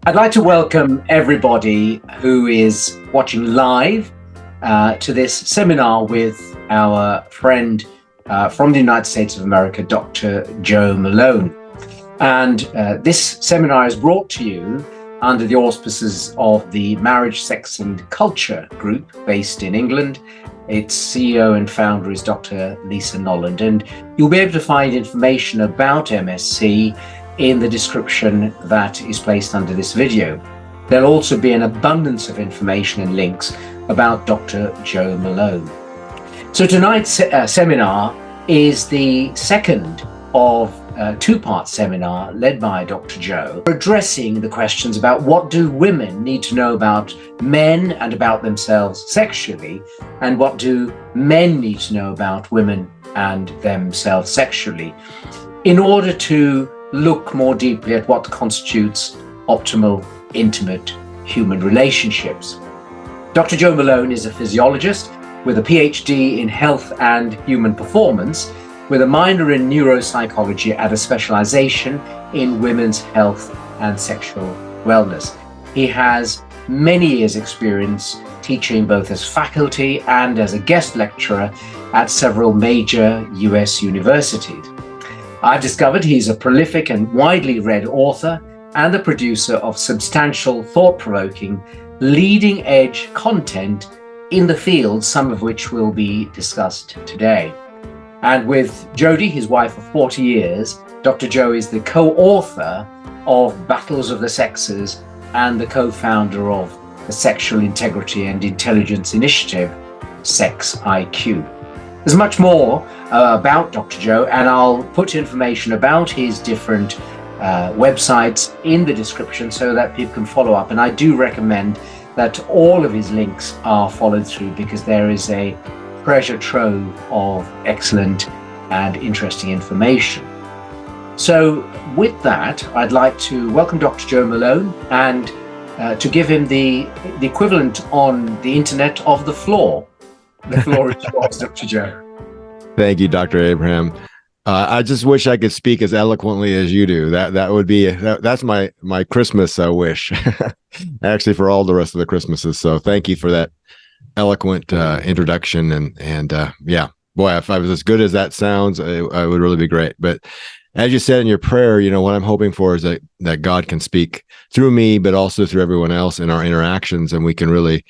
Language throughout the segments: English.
I'd like to welcome everybody who is watching live to this seminar with our friend from the United States of America, Dr. Joe Malone. And this seminar is brought to you under the auspices of the Marriage, Sex and Culture group based in England. Its CEO and founder is Dr. Lisa Noland, and you'll be able to find information about MSC in the description that is placed under this video. There'll also be an abundance of information and links about Dr. Joe Malone. So tonight's seminar is the second of a two-part seminar led by Dr. Joe, addressing the questions about what do women need to know about men and about themselves sexually, and what do men need to know about women and themselves sexually, in order to look more deeply at what constitutes optimal, intimate human relationships. Dr. Joe Malone is a physiologist with a Ph.D. in health and human performance, with a minor in neuropsychology and a specialization in women's health and sexual wellness. He has many years' experience teaching both as faculty and as a guest lecturer at several major US universities. I've discovered he's a prolific and widely read author and the producer of substantial, thought-provoking, leading-edge content in the field, some of which will be discussed today. And with Jody, his wife of 40 years, Dr. Joe is the co-author of Battles of the Sexes and the co-founder of the Sexual Integrity and Intelligence Initiative, Sex IQ. There's much more about Dr. Joe, and I'll put information about his different websites in the description so that people can follow up. And I do recommend that all of his links are followed through, because there is a treasure trove of excellent and interesting information. So with that, I'd like to welcome Dr. Joe Malone and to give him the equivalent on the internet of the floor. The floor is yours, Dr. Joe. Thank you, Dr. Abraham. I just wish I could speak as eloquently as you do. That would be that's my Christmas wish, actually, for all the rest of the Christmases. So thank you for that eloquent introduction. And yeah, boy, if I was as good as that sounds, I would really be great. But as you said in your prayer, what I'm hoping for is that God can speak through me, but also through everyone else in our interactions, and we can really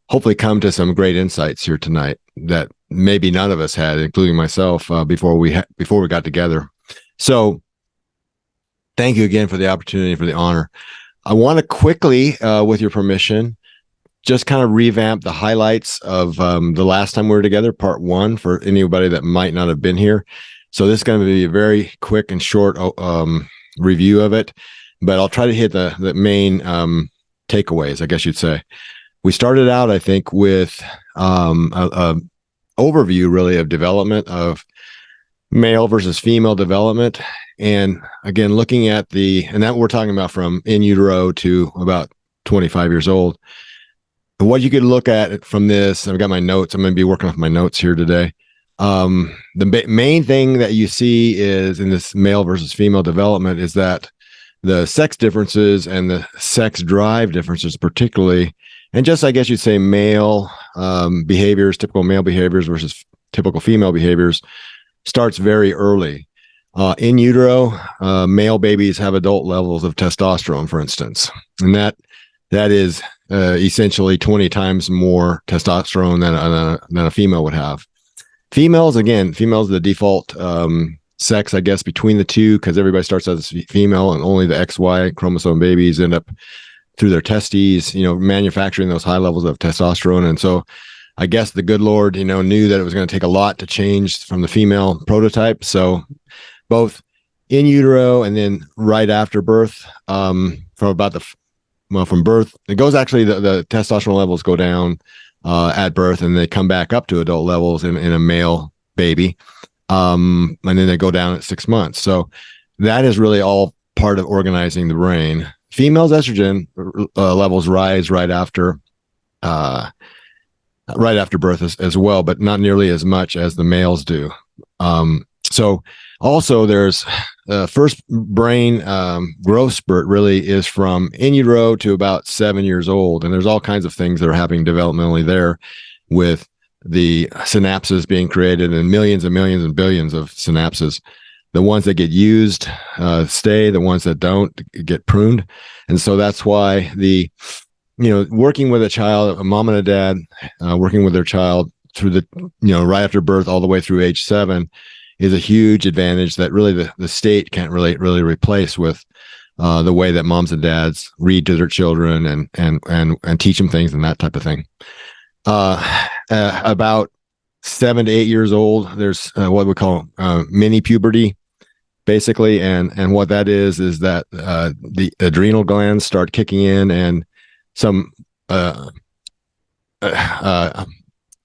hopefully come to some great insights here tonight that maybe none of us had, including myself, before we got together. So thank you again for the opportunity, for the honor. I want to quickly, with your permission, just kind of revamp the highlights of the last time we were together, part one, for anybody that might not have been here. So this is going to be a very quick and short review of it, but I'll try to hit the main takeaways, I guess you'd say. We started out, I think, with a overview, really, of development, of male versus female development. And again, looking at and that we're talking about from in utero to about 25 years old. And what you could look at from this, I've got my notes. I'm going to be working off my notes here today. The main thing that you see is in this male versus female development is that the sex differences and the sex drive differences, particularly, and just, I guess you'd say, male behaviors, typical male behaviors versus typical female behaviors, starts very early. In utero, male babies have adult levels of testosterone, for instance, and that is essentially 20 times more testosterone than a female would have. Females, the default sex, I guess, between the two, because everybody starts as a female, and only the XY chromosome babies end up through their testes, manufacturing those high levels of testosterone. And so I guess the good Lord, knew that it was going to take a lot to change from the female prototype. So both in utero and then right after birth, from birth, it goes actually, the testosterone levels go down at birth, and they come back up to adult levels in a male baby. And then they go down at 6 months. So that is really all part of organizing the brain. Females' estrogen levels rise right after birth as well, but not nearly as much as the males do. So also there's first brain growth spurt really is from in utero to about 7 years old. And there's all kinds of things that are happening developmentally there with the synapses being created and millions and billions of synapses. The ones that get used stay, the ones that don't get pruned. And so that's why working with a child, a mom and a dad, working with their child through the, right after birth all the way through age 7 is a huge advantage that really the state can't really replace with the way that moms and dads read to their children and teach them things and that type of thing. About 7 to 8 years old, there's what we call mini puberty, basically, and what that is that the adrenal glands start kicking in, and some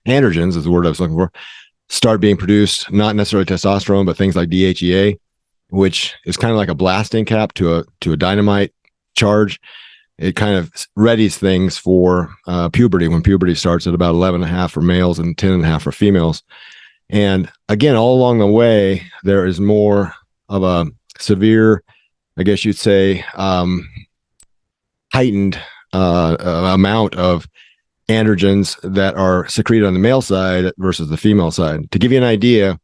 androgens is the word I was looking for, start being produced, not necessarily testosterone, but things like DHEA, which is kind of like a blasting cap to a dynamite charge. It kind of readies things for puberty, when puberty starts at about 11.5 for males and 10.5 for females. And again, all along the way, there is more of a severe, I guess you'd say, heightened amount of androgens that are secreted on the male side versus the female side. To give you an idea,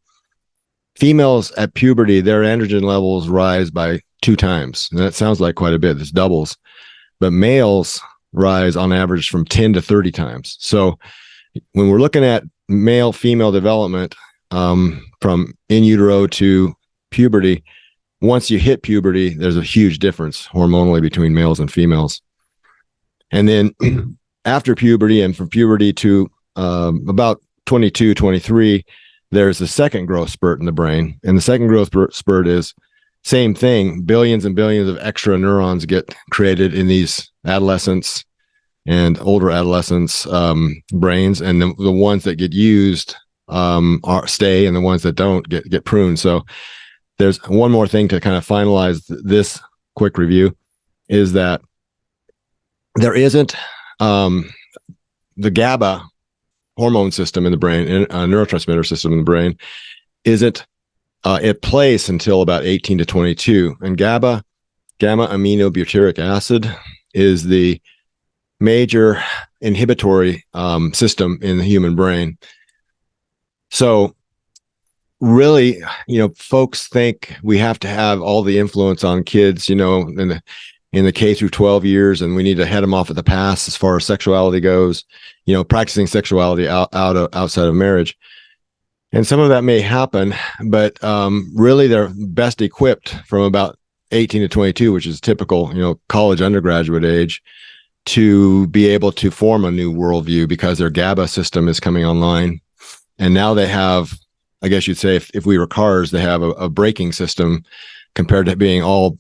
females at puberty, their androgen levels rise by 2 times. And that sounds like quite a bit. This doubles. But males rise on average from 10 to 30 times. So when we're looking at male-female development from in utero to puberty, once you hit puberty, there's a huge difference hormonally between males and females. And then after puberty and from puberty to about 22, 23, there's a second growth spurt in the brain. And the second growth spurt is same thing. Billions and billions of extra neurons get created in these adolescents and older adolescents' brains. And the ones that get used stay, and the ones that don't get pruned. So there's one more thing to kind of finalize this quick review, is that there isn't the GABA hormone system in the brain, neurotransmitter system in the brain, isn't at place until about 18 to 22. And gamma aminobutyric acid, is the major inhibitory system in the human brain. So really, folks think we have to have all the influence on kids, in the K through 12 years, and we need to head them off at the pass as far as sexuality goes, practicing sexuality outside of marriage. And some of that may happen, but really they're best equipped from about 18 to 22, which is typical, college undergraduate age, to be able to form a new worldview, because their GABA system is coming online. And now they have, I guess you'd say, if we were cars, they have a braking system compared to being all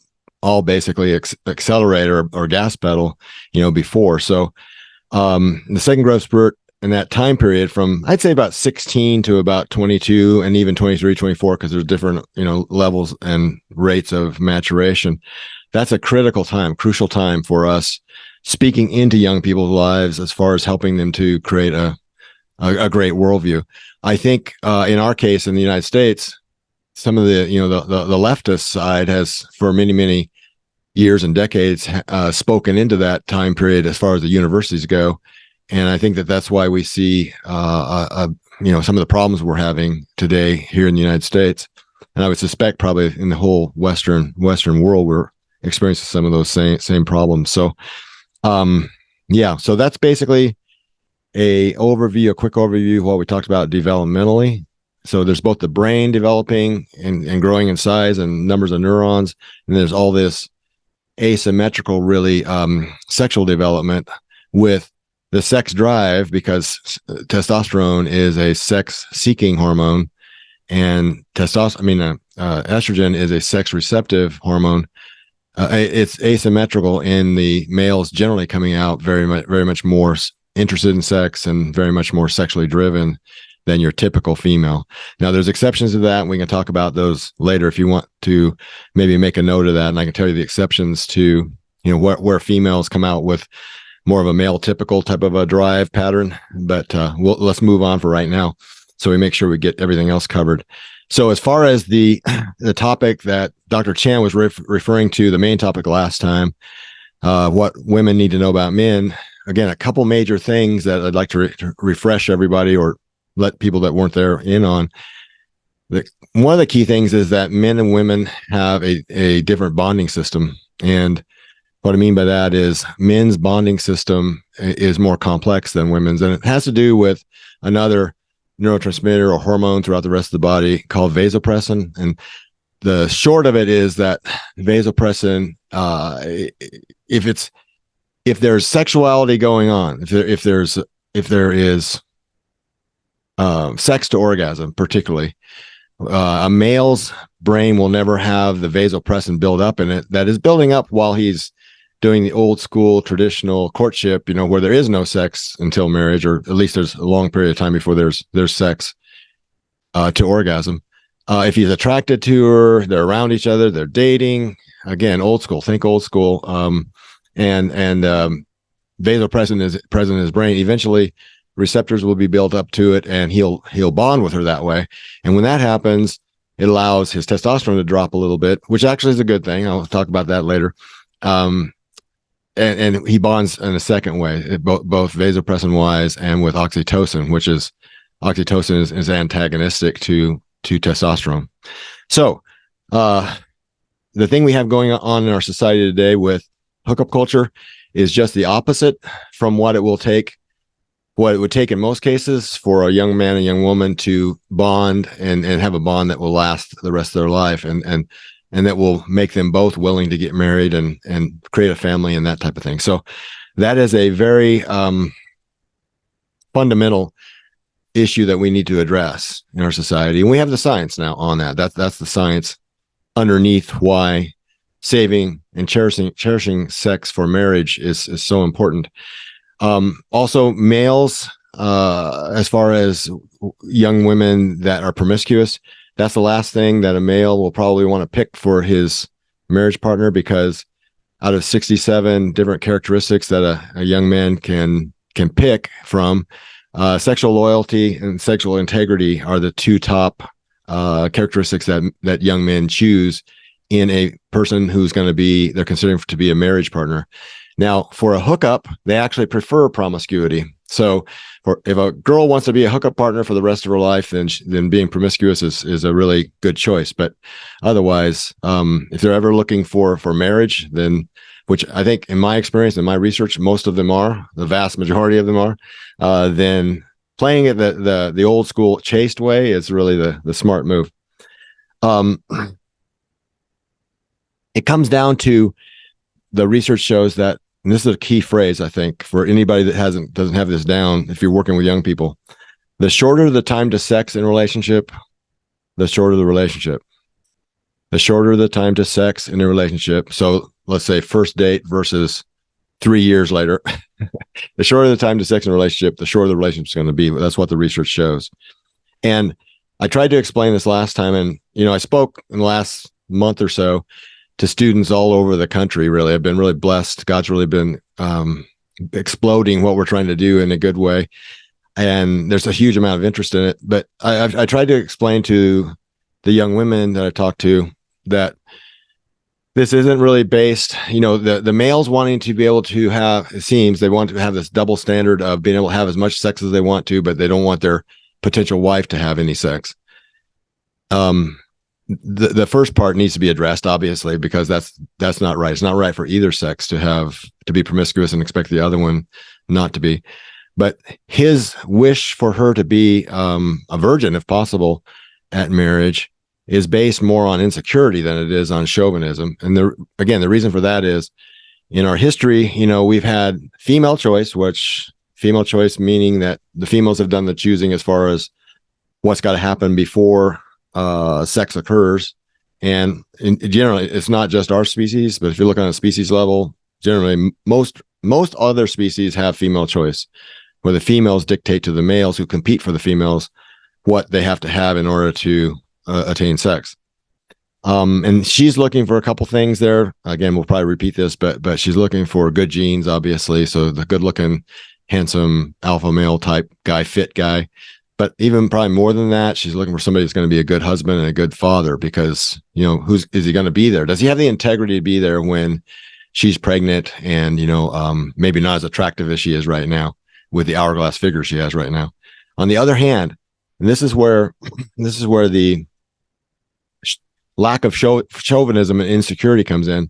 basically accelerator or gas pedal, before. So the second growth spurt in that time period from, I'd say, about 16 to about 22 and even 23, 24, because there's different, levels and rates of maturation. That's a crucial time for us speaking into young people's lives as far as helping them to create a great worldview. I think in our case in the United States, some of the leftist side has for many years and decades spoken into that time period as far as the universities go. And I think that's why we see some of the problems we're having today here in the United States. And I would suspect probably in the whole Western world, we're experiencing some of those same problems. So so that's basically a quick overview of what we talked about developmentally. So there's both the brain developing and growing in size and numbers of neurons, and there's all this asymmetrical, really, sexual development with the sex drive, because testosterone is a sex-seeking hormone, and estrogen is a sex-receptive hormone. It's asymmetrical in the males, generally coming out very much more interested in sex and very much more sexually driven than your typical female. Now, there's exceptions to that, and we can talk about those later if you want to maybe make a note of that. And I can tell you the exceptions to, where females come out with more of a male typical type of a drive pattern. But let's move on for right now, so we make sure we get everything else covered. So as far as the topic that Dr. Chan was referring to, the main topic last time, what women need to know about men, again, a couple major things that I'd like to refresh everybody or let people that weren't there in on. One of the key things is that men and women have a different bonding system. And what I mean by that is men's bonding system is more complex than women's. And it has to do with another neurotransmitter or hormone throughout the rest of the body called vasopressin. And the short of it is that vasopressin, if there's sexuality going on, if there is sex to orgasm, particularly, a male's brain will never have the vasopressin build up in it that is building up while he's doing the old school traditional courtship, where there is no sex until marriage, or at least there's a long period of time before there's sex to orgasm. If he's attracted to her, they're around each other, they're dating. Again, old school. Think old school. And vasopressin is present in his brain. Eventually, receptors will be built up to it, and he'll bond with her that way. And when that happens, it allows his testosterone to drop a little bit, which actually is a good thing. I'll talk about that later. And he bonds in a second way, both vasopressin wise and with oxytocin, which is oxytocin is antagonistic to testosterone. So the thing we have going on in our society today with hookup culture is just the opposite from what it would take in most cases for a young man and young woman to bond and have a bond that will last the rest of their life, and that will make them both willing to get married and create a family and that type of thing. So that is a very fundamental issue that we need to address in our society. And we have the science now on that. That's the science underneath why saving and cherishing sex for marriage is so important. Also, males, as far as young women that are promiscuous, that's the last thing that a male will probably want to pick for his marriage partner, because out of 67 different characteristics that a young man can pick from, sexual loyalty and sexual integrity are the two top characteristics that young men choose in a person who's they're considering to be a marriage partner. Now, for a hookup, they actually prefer promiscuity. So if a girl wants to be a hookup partner for the rest of her life, then being promiscuous is a really good choice. But otherwise, if they're ever looking for marriage, then, which I think in my experience, in my research, most of them are, the vast majority of them are, then playing it the old school chaste way is really the smart move. It comes down to, the research shows that, and this is a key phrase, I think, for anybody that doesn't have this down, if you're working with young people, the shorter the time to sex in a relationship, the shorter the relationship. The shorter the time to sex in a relationship. So let's say first date versus 3 years later. The shorter the time to sex in a relationship, the shorter the relationship is going to be. That's what the research shows. And I tried to explain this last time, and I spoke in the last month or so to students all over the country. Really, I've been really blessed. God's really been exploding what we're trying to do in a good way, and there's a huge amount of interest in it. But I tried to explain to the young women that I talked to that this isn't really based, the males wanting to be able to have, it seems they want to have this double standard of being able to have as much sex as they want to, but they don't want their potential wife to have any sex. The first part needs to be addressed, obviously, because that's not right. It's not right for either sex to be promiscuous and expect the other one not to be. But his wish for her to be a virgin, if possible, at marriage is based more on insecurity than it is on chauvinism. And the reason for that is, in our history, we've had female choice meaning that the females have done the choosing as far as what's got to happen before sex occurs. And generally, it's not just our species, but if you look on a species level, generally most other species have female choice, where the females dictate to the males who compete for the females what they have to have in order to attain sex. And she's looking for a couple things there. Again, we'll probably repeat this, but she's looking for good genes, obviously. So the good looking, handsome alpha male type guy, fit guy. but even probably more than that, she's looking for somebody who's going to be a good husband and a good father, because, is he going to be there? Does he have the integrity to be there when she's pregnant and, maybe not as attractive as she is right now with the hourglass figure she has right now? On the other hand, and this is where the lack of chauvinism and insecurity comes in.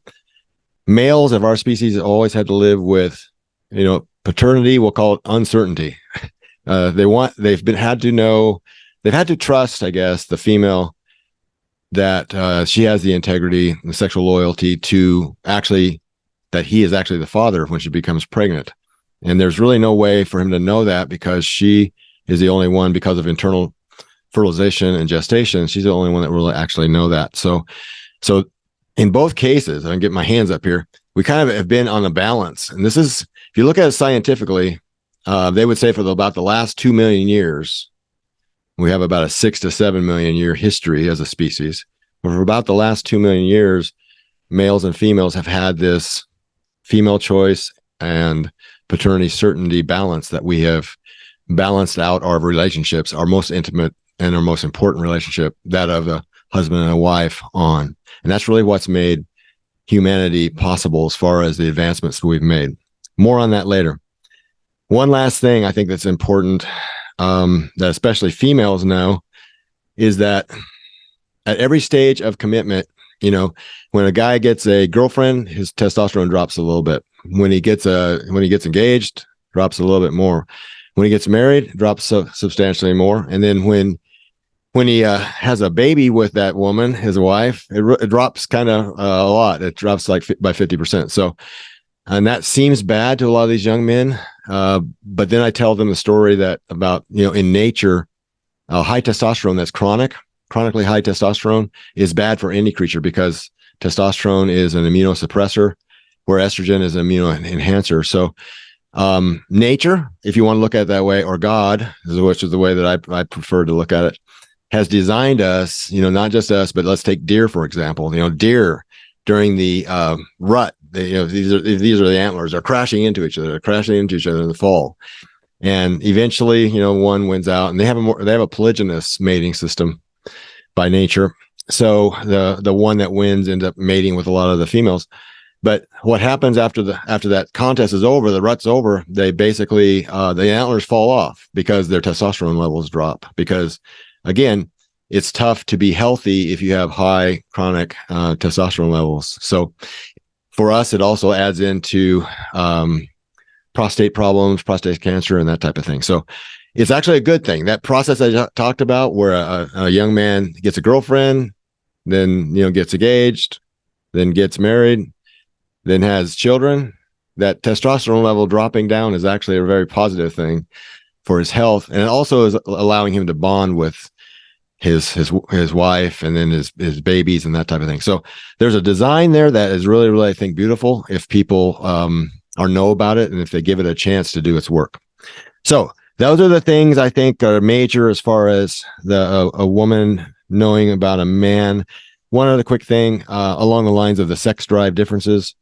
Males of our species always had to live with, paternity, we'll call it uncertainty. They've had to trust, I guess, the female that she has the integrity, the sexual loyalty to actually, that he is actually the father when she becomes pregnant. And there's really no way for him to know that, because she is the only one, because of internal fertilization and gestation, she's the only one that will actually know that. So in both cases, I can get my hands up here, we kind of have been on a balance. And this is, if you look at it scientifically, they would say for about the last 2 million years, we have about a 6 to 7 million year history as a species. But for about the last 2 million years, males and females have had this female choice and paternity certainty balance, that we have balanced out our relationships, our most intimate and our most important relationship, that of a husband and a wife, on. And that's really what's made humanity possible as far as the advancements we've made. More on that later. One last thing I think that's important, that especially females know, is that at every stage of commitment, when a guy gets a girlfriend, his testosterone drops a little bit. When he gets engaged, drops a little bit more. When he gets married, drops substantially more. And then when he has a baby with that woman, his wife, it drops kind of a lot. It drops like by 50%. So, and that seems bad to a lot of these young men. But then I tell them the story that about, in nature, high testosterone that's chronically high testosterone is bad for any creature, because testosterone is an immunosuppressor, where estrogen is an immunoenhancer. So nature, if you want to look at it that way, or God, which is the way that I prefer to look at it, has designed us, not just us, but let's take deer, for example. Deer during the rut, these are the antlers. They're crashing into each other. They're crashing into each other in the fall, and eventually, one wins out. And they have a polygynous mating system by nature. So the one that wins ends up mating with a lot of the females. But what happens after that contest is over, the rut's over, they basically the antlers fall off because their testosterone levels drop. Because again, it's tough to be healthy if you have high chronic testosterone levels. So for us, it also adds into prostate problems, prostate cancer, and that type of thing. So it's actually a good thing. That process I talked about, where a young man gets a girlfriend, then gets engaged, then gets married, then has children, that testosterone level dropping down is actually a very positive thing for his health. And it also is allowing him to bond with his wife, and then his babies, and that type of thing. So there's a design there that is really, really, I think, beautiful if people know about it, and if they give it a chance to do its work. So those are the things I think are major as far as a woman knowing about a man. One other quick thing along the lines of the sex drive differences.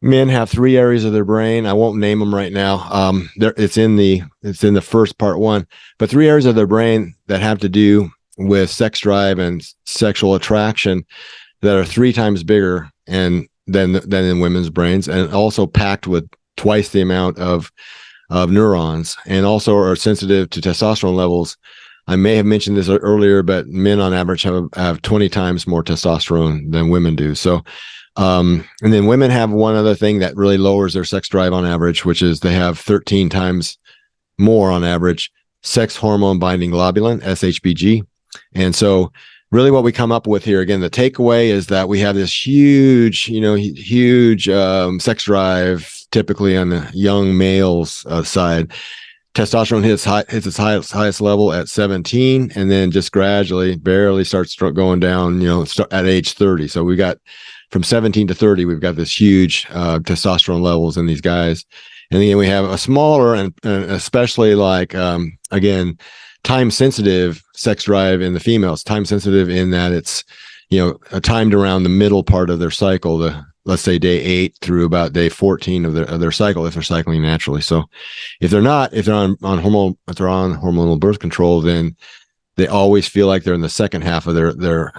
Men have 3 areas of their brain. I won't name them right now. It's in the first part 1, but 3 areas of their brain that have to do with sex drive and sexual attraction that are 3 times bigger than in women's brains, and also packed with twice the amount of neurons, and also are sensitive to testosterone levels. I may have mentioned this earlier, but men on average have 20 times more testosterone than women do. So, and then women have one other thing that really lowers their sex drive on average, which is they have 13 times more on average sex hormone binding globulin, SHBG. And so really what we come up with here, again, the takeaway is that we have this huge sex drive, typically on the young males side. Testosterone hits its highest level at 17, and then just gradually, barely starts going down, at age 30. So we got from 17 to 30, we've got this huge testosterone levels in these guys. And then we have a smaller and especially again, time sensitive sex drive in the females. Time sensitive in that it's timed around the middle part of their cycle, the let's say day 8 through about day 14 of their cycle, if they're cycling naturally. So if they're not, if they're on hormonal birth control, then they always feel like they're in the second half of their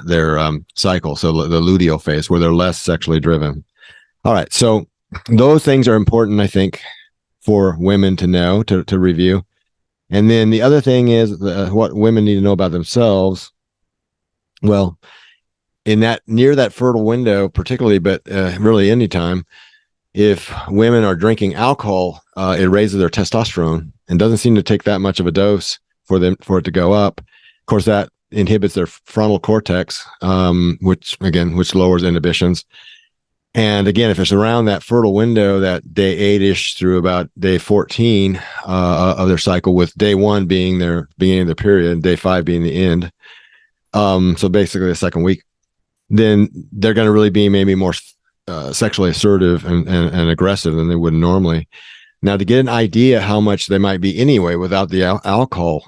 cycle. So the luteal phase, where they're less sexually driven. All right. So those things are important, I think, for women to know, to review. And then the other thing is what women need to know about themselves. Well, in that near that fertile window, particularly, but really anytime, if women are drinking alcohol, it raises their testosterone and doesn't seem to take that much of a dose for it to go up. Of course, that inhibits their frontal cortex, which lowers inhibitions. And again, if it's around that fertile window, that day 8-ish through about day 14 of their cycle, with day 1 being their beginning of the period, day 5 being the end. So basically the second week, then they're going to really be maybe more sexually assertive and aggressive than they would normally. Now, to get an idea how much they might be anyway without the alcohol,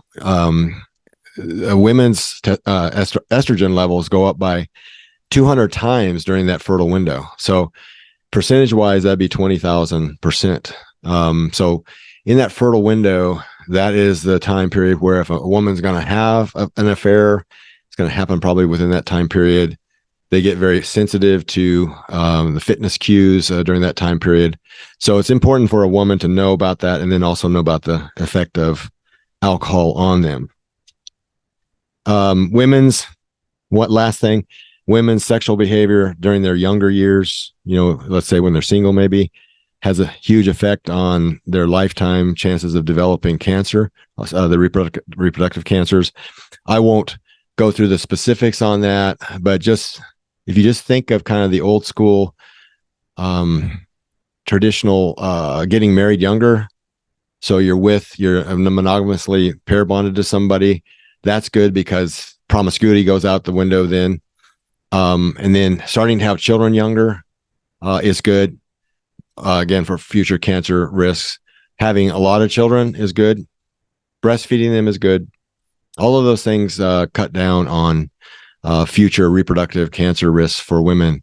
women's estrogen levels go up by 200 times during that fertile window. So percentage wise, that'd be 20,000%. So in that fertile window, that is the time period where if a woman's going to have an affair, it's going to happen probably within that time period. They get very sensitive to the fitness cues during that time period. So it's important for a woman to know about that, and then also know about the effect of alcohol on them. Women's sexual behavior during their younger years, let's say when they're single, maybe, has a huge effect on their lifetime chances of developing cancer, the reproductive cancers. I won't go through the specifics on that, but if you just think of kind of the old school, traditional getting married younger, so you're monogamously pair bonded to somebody, that's good because promiscuity goes out the window then. And then starting to have children younger is good, again, for future cancer risks. Having a lot of children is good. Breastfeeding them is good. All of those things cut down on future reproductive cancer risks for women.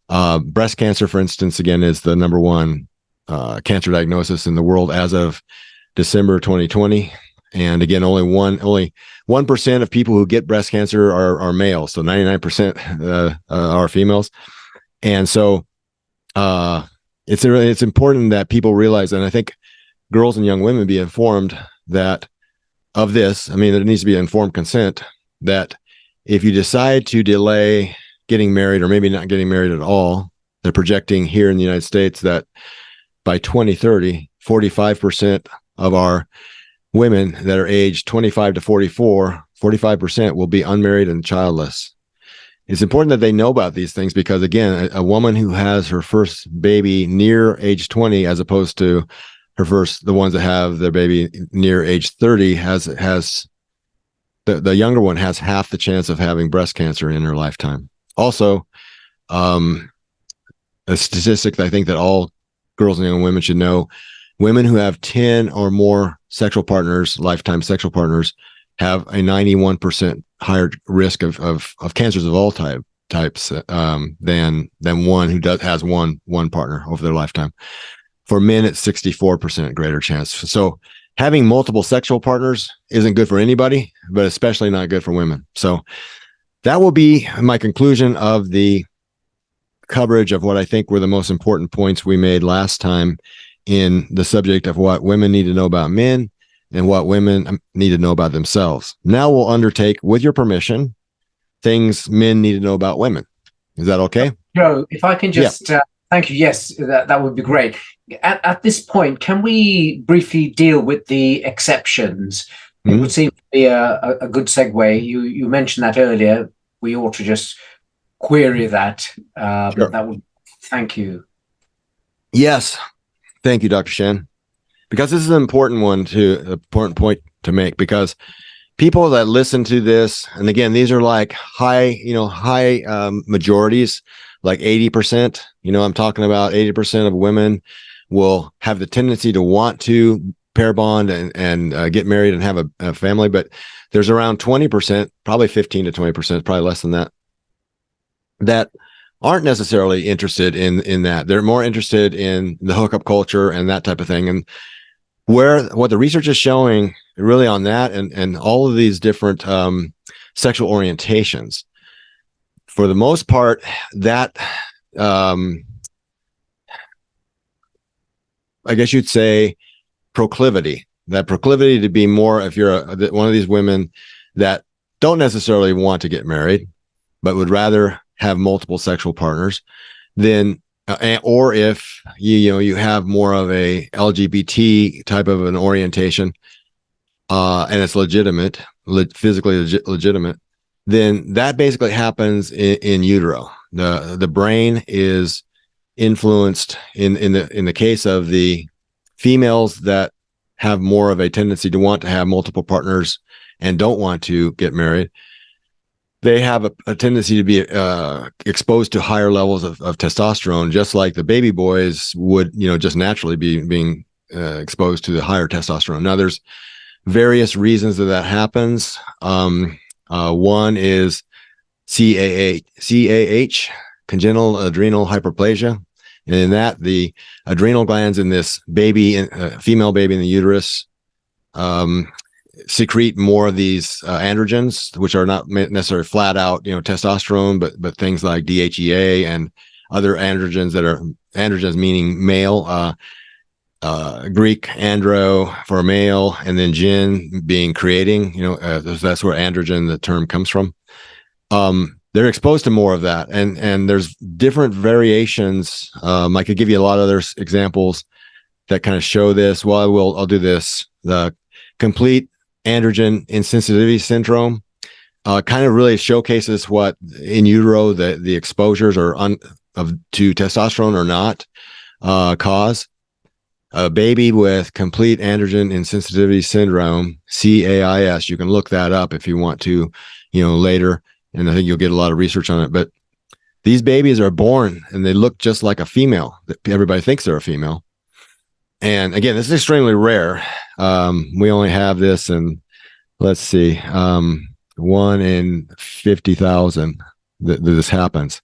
Breast cancer, for instance, again, is the number one cancer diagnosis in the world as of December 2020. And again, only 1% of people who get breast cancer are males. So 99% are females. And so it's important that people realize, and I think girls and young women be informed that of this. I mean, there needs to be informed consent that if you decide to delay getting married, or maybe not getting married at all, they're projecting here in the United States that by 2030, 45% of our women that are aged 25 to 44, 45% will be unmarried and childless. It's important that they know about these things because, again, a woman who has her first baby near age 20, as opposed to the ones that have their baby near age 30, has the younger one has half the chance of having breast cancer in her lifetime. Also, a statistic that I think that all girls and young women should know: women who have 10 or more sexual partners, lifetime sexual partners, have a 91% higher risk of cancers of all types than one who has one partner over their lifetime. For men, it's 64% greater chance. So having multiple sexual partners isn't good for anybody, but especially not good for women. So that will be my conclusion of the coverage of what I think were the most important points we made last time in the subject of what women need to know about men and what women need to know about themselves. Now we'll undertake, with your permission, things men need to know about women. Is that okay? Joe, if I can just, thank you. Yes, that would be great. At this point, can we briefly deal with the exceptions? It would seem to be a good segue. You mentioned that earlier. We ought to just query that. Sure. That would. Thank you. Yes. Thank you, Dr. Shen, because this is an important point to make, because people that listen to this, and again, these are like high majorities, like 80%, I'm talking about 80% of women will have the tendency to want to pair bond and get married and have a family, but there's around 20%, probably 15 to 20%, probably less than that aren't necessarily interested in that. They're more interested in the hookup culture and that type of thing. And what the research is showing really on that and all of these different sexual orientations, for the most part, that I guess you'd say that proclivity to be more, if you're one of these women that don't necessarily want to get married, but would rather have multiple sexual partners, then or if you have more of a LGBT type of an orientation, and it's legitimate, physically legitimate, then that basically happens in utero. The brain is influenced in the case of the females that have more of a tendency to want to have multiple partners and don't want to get married. They have a tendency to be exposed to higher levels of testosterone, just like the baby boys would, just naturally being exposed to the higher testosterone. Now, there's various reasons that happens. One is CAH, congenital adrenal hyperplasia. And in that, the adrenal glands in this baby, female baby in the uterus, secrete more of these androgens, which are not necessarily flat out, testosterone, but things like DHEA and other androgens that are androgens meaning male, Greek andro for male, and then gen being creating, that's where androgen, the term, comes from. They're exposed to more of that, and there's different variations. I could give you a lot of other examples that kind of show this. Well, I'll do this. The complete androgen insensitivity syndrome kind of really showcases what in utero the exposures are to testosterone or not cause. A baby with complete androgen insensitivity syndrome, CAIS. You can look that up if you want to, later. And I think you'll get a lot of research on it. But these babies are born and they look just like a female. Everybody thinks they're a female. And again, this is extremely rare. We only have this in, let's see, 1 in 50,000 that this happens.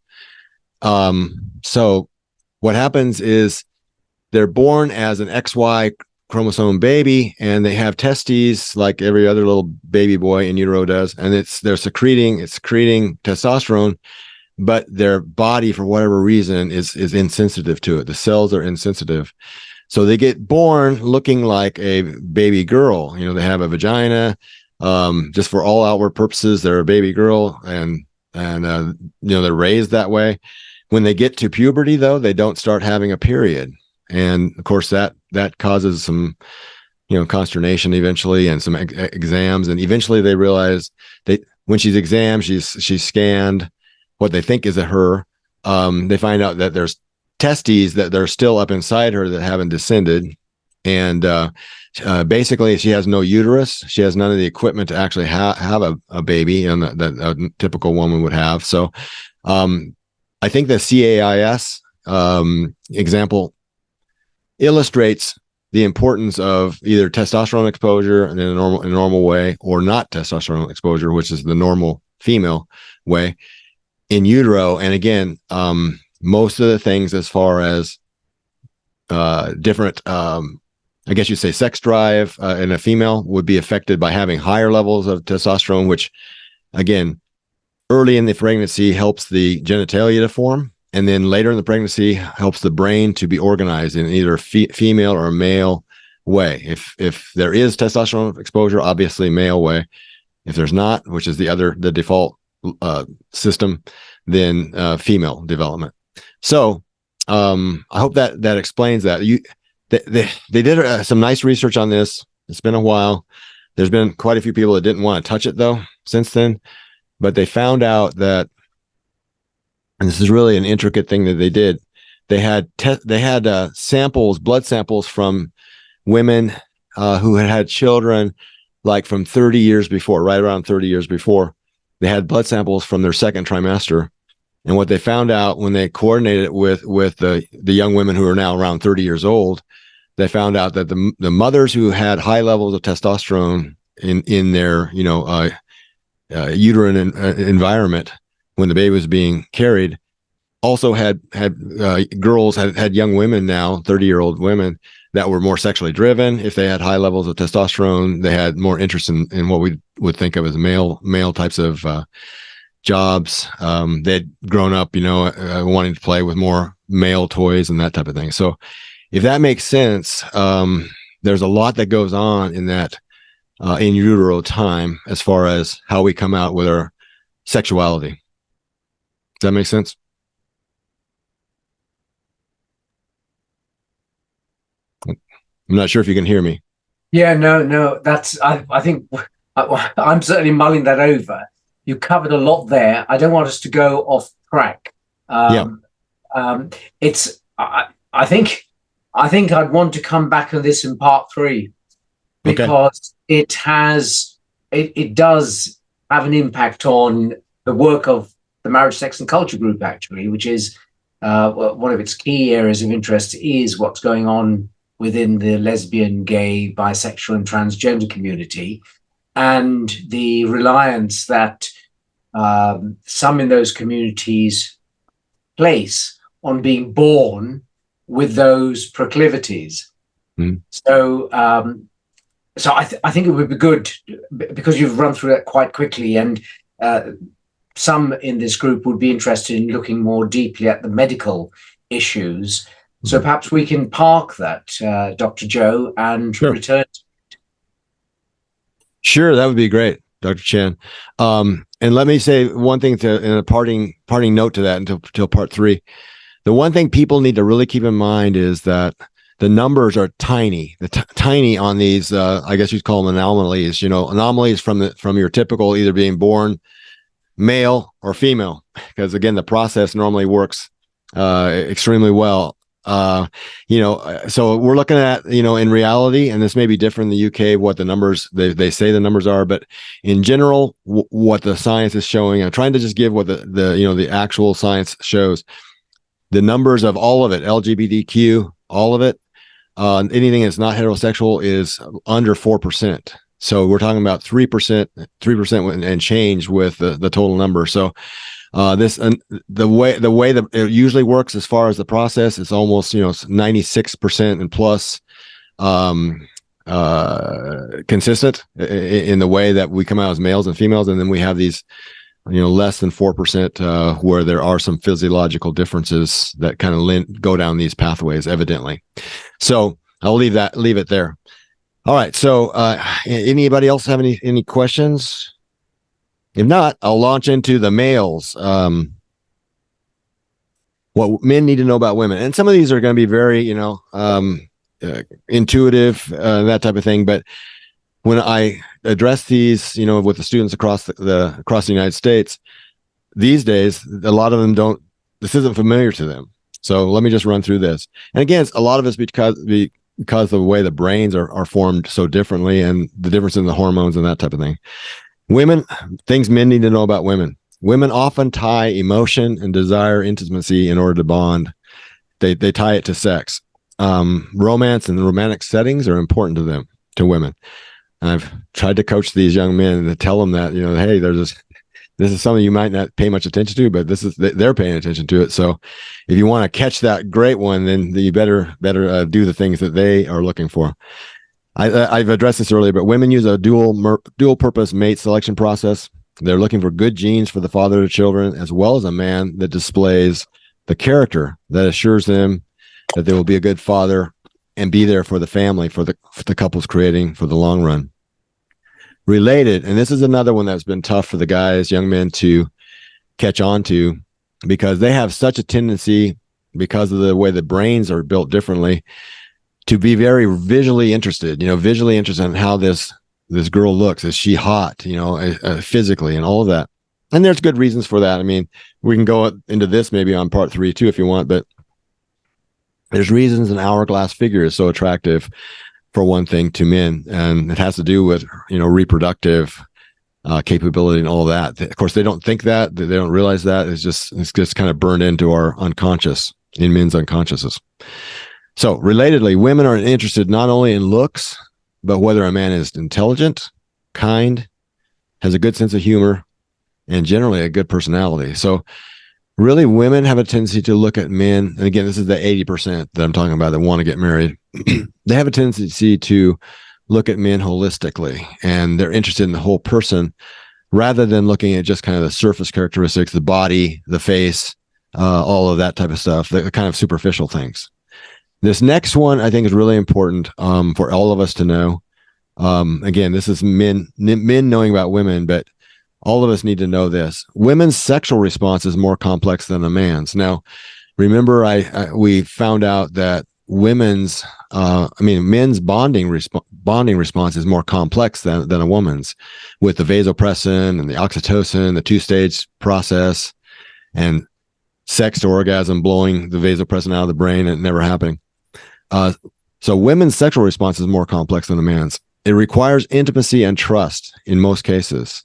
So what happens is they're born as an XY chromosome baby, and they have testes like every other little baby boy in utero does, and they're secreting testosterone, but their body, for whatever reason, is insensitive to it. The cells are insensitive, so they get born looking like a baby girl. They have a vagina, just for all outward purposes, they're a baby girl, and they're raised that way. When they get to puberty, though, they don't start having a period. And of course, that causes some, consternation eventually, and some exams. And eventually, they realize that when she's examined, she's scanned, what they think is her. They find out that there's testes that they're still up inside her that haven't descended, and basically, she has no uterus. She has none of the equipment to actually have a baby, and that a typical woman would have. So, I think the CAIS example illustrates the importance of either testosterone exposure in a normal way, or not testosterone exposure, which is the normal female way, in utero. And again, most of the things as far as different, I guess you'd say, sex drive in a female would be affected by having higher levels of testosterone, which again, early in the pregnancy helps the genitalia to form. And then later in the pregnancy helps the brain to be organized in either a female or a male way. If there is testosterone exposure, obviously male way. If there's not, which is the default system, then female development. So I hope that explains that. They did some nice research on this. It's been a while. There's been quite a few people that didn't want to touch it though since then, but they found out that. And this is really an intricate thing that they did. They had samples, blood samples from women who had children, like from 30 years before, right around 30 years before. They had blood samples from their second trimester, and what they found out when they coordinated it with the young women who are now around 30 years old, they found out that the mothers who had high levels of testosterone in their uterine environment when the baby was being carried, also had girls had young women now, 30-year-old women that were more sexually driven. If they had high levels of testosterone, they had more interest in what we would think of as male types of jobs. They'd grown up, wanting to play with more male toys and that type of thing. So if that makes sense, there's a lot that goes on in that in utero time as far as how we come out with our sexuality. Does that make sense? I'm not sure if you can hear me. Yeah, no, that's, I think I'm certainly mulling that over. You covered a lot there. I don't want us to go off track. Yeah. It's, I think, I'd want to come back on this in part 3 Okay. because it does have an impact on the work of the Marriage, Sex and Culture group, actually, which is one of its key areas of interest is what's going on within the lesbian, gay, bisexual, and transgender community, and the reliance that some in those communities place on being born with those proclivities. Mm. So, I think it would be good, because you've run through that quite quickly, and some in this group would be interested in looking more deeply at the medical issues. So perhaps we can park that, Dr. Joe, and Sure. return. Sure, that would be great, Dr. Chan. And let me say one thing in a parting note to that until part 3. The one thing people need to really keep in mind is that the numbers are tiny. Tiny on these, I guess you'd call them anomalies. Anomalies from your typical either being born male or female, because again, the process normally works extremely well. So we're looking at, in reality, and this may be different in the UK, what the numbers, they say the numbers are, but in general, what the science is showing, I'm trying to just give what the actual science shows. The numbers of all of it, LGBTQ, all of it, anything that's not heterosexual is under 4%. So we're talking about 3% and change with the total number. So the way that it usually works as far as the process is almost 96% and plus consistent in the way that we come out as males and females, and then we have these less than 4% where there are some physiological differences that kind of go down these pathways evidently. So I'll leave it there. All right, so anybody else have any questions? If not, I'll launch into the males. What men need to know about women. And some of these are going to be very, intuitive, that type of thing. But when I address these, with the students across the United States, these days, a lot of them this isn't familiar to them. So let me just run through this. And again, a lot of it's because of the way the brains are formed so differently and the difference in the hormones and that type of thing. Women, things men need to know about women. Women often tie emotion and desire intimacy in order to bond. They tie it to sex. Romance and romantic settings are important to women. And I've tried to coach these young men to tell them that, hey, this is something you might not pay much attention to, but they're paying attention to it. So if you want to catch that great one, then you better do the things that they are looking for. I've addressed this earlier, but women use a dual purpose mate selection process. They're looking for good genes for the father of children, as well as a man that displays the character that assures them that they will be a good father and be there for the family, for the couple's creating for the long run. Related, and this is another one that's been tough for the guys, young men, to catch on to, because they have such a tendency, because of the way the brains are built differently, to be very visually interested in how this girl looks. Is she hot, physically and all of that. And there's good reasons for that. I mean, we can go into this maybe on part 3 too, if you want, but there's reasons an hourglass figure is so attractive, for one thing, to men. And it has to do with, reproductive capability and all that. Of course, they don't think that, they don't realize that. It's just kind of burned into our unconscious, in men's unconsciousness. So relatedly, women are interested not only in looks, but whether a man is intelligent, kind, has a good sense of humor, and generally a good personality. So really women have a tendency to look at men, and again, this is the 80% that I'm talking about that want to get married. They have a tendency to look at men holistically, and they're interested in the whole person rather than looking at just kind of the surface characteristics, the body, the face, all of that type of stuff, the kind of superficial things. This next one I think is really important for all of us to know. Again, this is men knowing about women, but all of us need to know this. Women's sexual response is more complex than a man's. Now, remember, we found out that men's bonding response is more complex than a woman's, with the vasopressin and the oxytocin, the two-stage process, and sex to orgasm, blowing the vasopressin out of the brain and never happening. So women's sexual response is more complex than a man's. It requires intimacy and trust in most cases,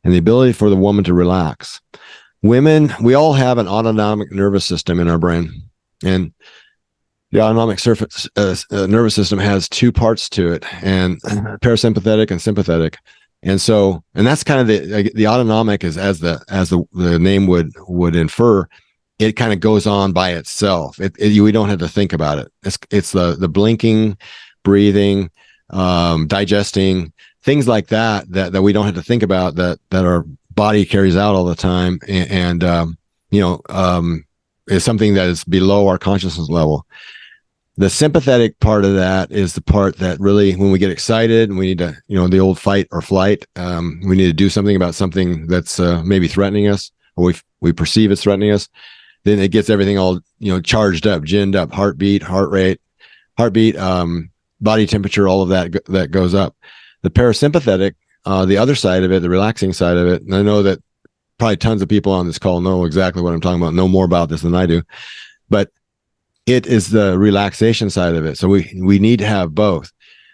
and the ability for the woman to relax. Women, we all have an autonomic nervous system in our brain, and the autonomic nervous system has two parts to it, and parasympathetic and sympathetic. And that's kind of the autonomic is, as the name would infer, it kind of goes on by itself. We don't have to think about it. It's the blinking, breathing, digesting, things like that we don't have to think about, that our body carries out all the time, and is something that is below our consciousness level. The sympathetic part of that is the part that really, when we get excited and we need to, the old fight or flight, we need to do something about something that's maybe threatening us, or we perceive it's threatening us, then it gets everything all, charged up, ginned up, heartbeat, body temperature, all of that goes up. The parasympathetic, the other side of it, the relaxing side of it, and I know that probably tons of people on this call know exactly what I'm talking about, know more about this than I do, but it is the relaxation side of it. So we need to have both.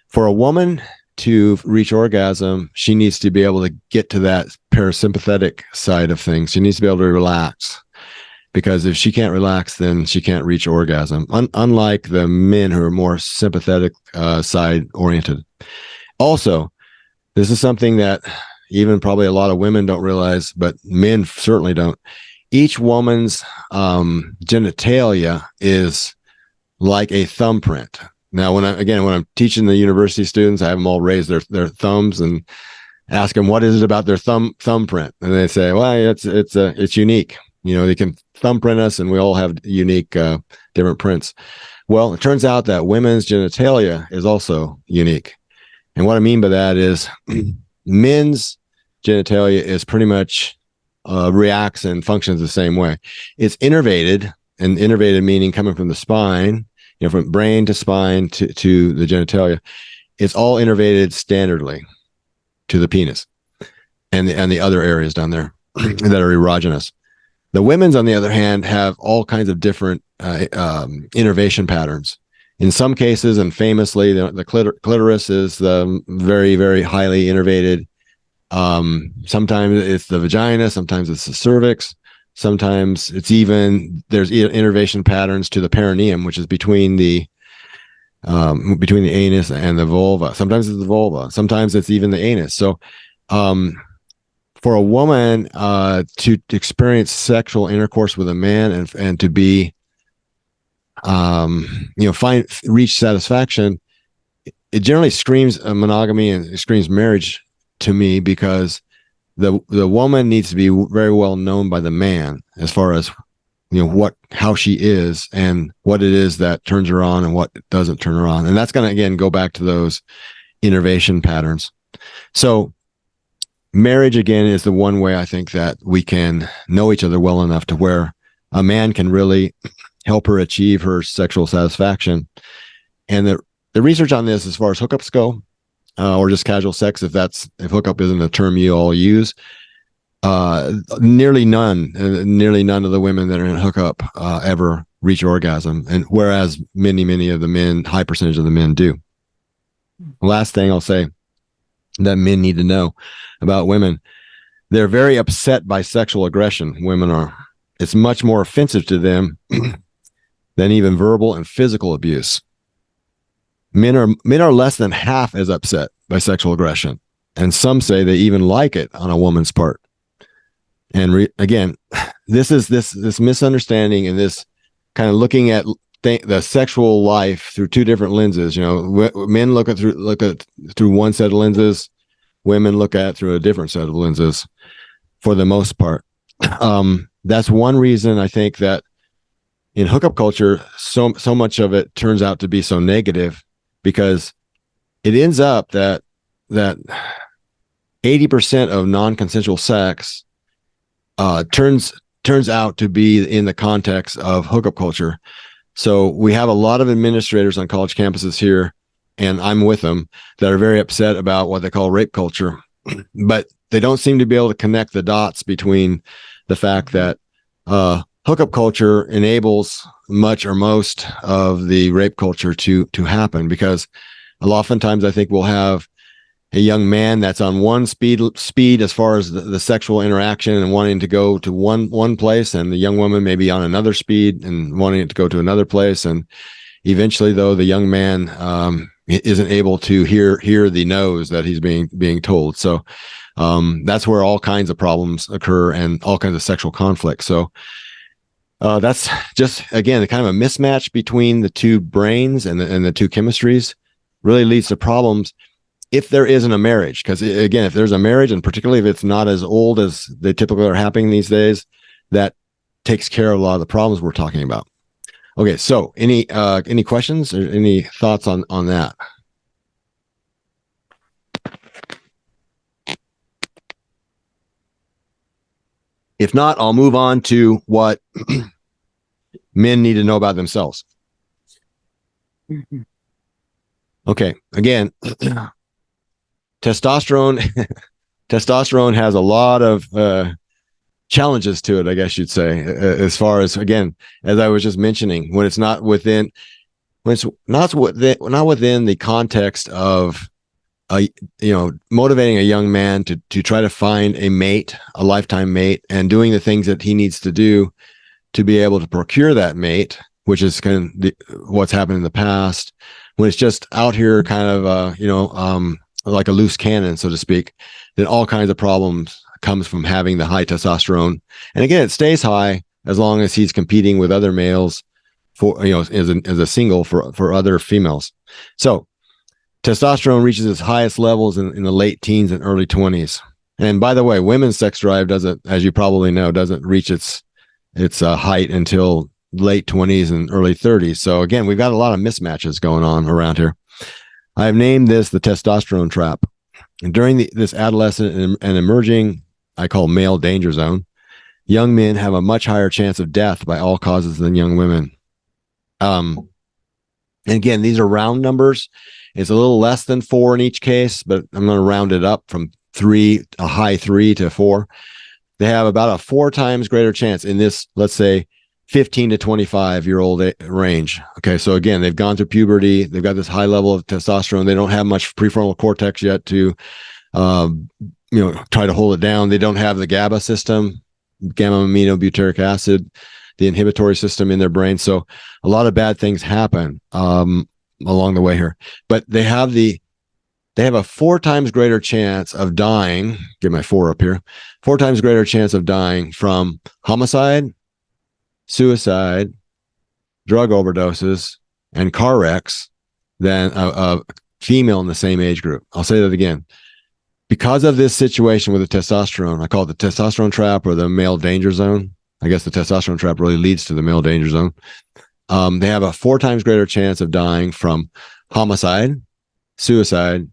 For a woman to reach orgasm, she needs to be able to get to that parasympathetic side of things. She needs to be able to relax, because if she can't relax, then she can't reach orgasm, unlike the men who are more sympathetic side oriented. Also, this is something that even probably a lot of women don't realize, but men certainly don't. Each woman's genitalia is like a thumbprint. Now, when I'm teaching the university students, I have them all raise their thumbs and ask them, what is it about their thumbprint? And they say, well, it's unique. They can thumbprint us, and we all have unique different prints. Well, it turns out that women's genitalia is also unique. And what I mean by that is men's genitalia is pretty much reacts and functions the same way. It's innervated, and innervated meaning coming from the spine, from brain to spine to the genitalia. It's all innervated standardly to the penis and the other areas down there that are erogenous. The women's, on the other hand, have all kinds of different innervation patterns. In some cases, and famously, the clitoris is very, very highly innervated. Sometimes it's the vagina, sometimes it's the cervix, sometimes there's innervation patterns to the perineum, which is between the anus and the vulva. Sometimes it's the vulva, sometimes it's even the anus. So for a woman to experience sexual intercourse with a man and to be reach satisfaction, it generally screams monogamy and it screams marriage to me, because the woman needs to be very well known by the man as far as how she is and what it is that turns her on and what doesn't turn her on. And that's going to again go back to those innervation patterns. So marriage again is the one way I think that we can know each other well enough to where a man can really help her achieve her sexual satisfaction. And the research on this, as far as hookups go, or just casual sex, if hookup isn't a term you all use, nearly none of the women that are in hookup ever reach orgasm, and whereas many of the men, high percentage of the men do. Last thing I'll say that men need to know about women: they're very upset by sexual aggression. Women are. It's much more offensive to them than even verbal and physical abuse. Men are less than half as upset by sexual aggression, and some say they even like it on a woman's part. And again, this misunderstanding and this kind of looking at the sexual life through two different lenses. Men look at through one set of lenses, women look at it through a different set of lenses for the most part. That's one reason I think that in hookup culture, so much of it turns out to be so negative, because it ends up that 80% of non-consensual sex turns out to be in the context of hookup culture. So we have a lot of administrators on college campuses here, and I'm with them, that are very upset about what they call rape culture, but they don't seem to be able to connect the dots between the fact that hookup culture enables much or most of the rape culture to happen, because oftentimes I think we'll have a young man that's on one speed as far as the sexual interaction and wanting to go to one place, and the young woman may be on another speed and wanting it to go to another place. And eventually, though, the young man isn't able to hear the no's that he's being told. So that's where all kinds of problems occur and all kinds of sexual conflict. So that's just, again, kind of a mismatch between the two brains and the two chemistries really leads to problems if there isn't a marriage. Because again, if there's a marriage, and particularly if it's not as old as they typically are happening these days, that takes care of a lot of the problems we're talking about. Okay, so any questions or any thoughts on that? If not, I'll move on to what men need to know about themselves. Okay, again, testosterone has a lot of challenges to it, I guess you'd say, as far as, again, as I was just mentioning, when it's not within the context of motivating a young man to try to find a mate, a lifetime mate, and doing the things that he needs to do to be able to procure that mate, which is kind of what's happened in the past. When it's just out here kind of like a loose cannon, so to speak, then all kinds of problems comes from having the high testosterone. And again, it stays high as long as he's competing with other males for, as a single for other females. So testosterone reaches its highest levels in the late teens and early 20s. And by the way, women's sex drive doesn't, as you probably know, doesn't reach its height until late 20s and early 30s. So again, we've got a lot of mismatches going on around here. I've named this the testosterone trap. And during this adolescent and emerging, I call male danger zone, young men have a much higher chance of death by all causes than young women. And again, these are round numbers. It's a little less than 4 in each case, but I'm going to round it up from a high 3 to 4. They have about a 4 times greater chance in this, let's say, 15 to 25-year-old range. Okay, so again, they've gone through puberty. They've got this high level of testosterone. They don't have much prefrontal cortex yet to, try to hold it down. They don't have the GABA system, gamma-aminobutyric acid, the inhibitory system in their brain. So a lot of bad things happen along the way here. But they have a 4 times greater chance of dying. Get my 4 up here. 4 times greater chance of dying from homicide, suicide, drug overdoses, and car wrecks than a female in the same age group. I'll say that again. Because of this situation with the testosterone, I call it the testosterone trap or the male danger zone. I guess the testosterone trap really leads to the male danger zone. They have a 4 times greater chance of dying from homicide, suicide,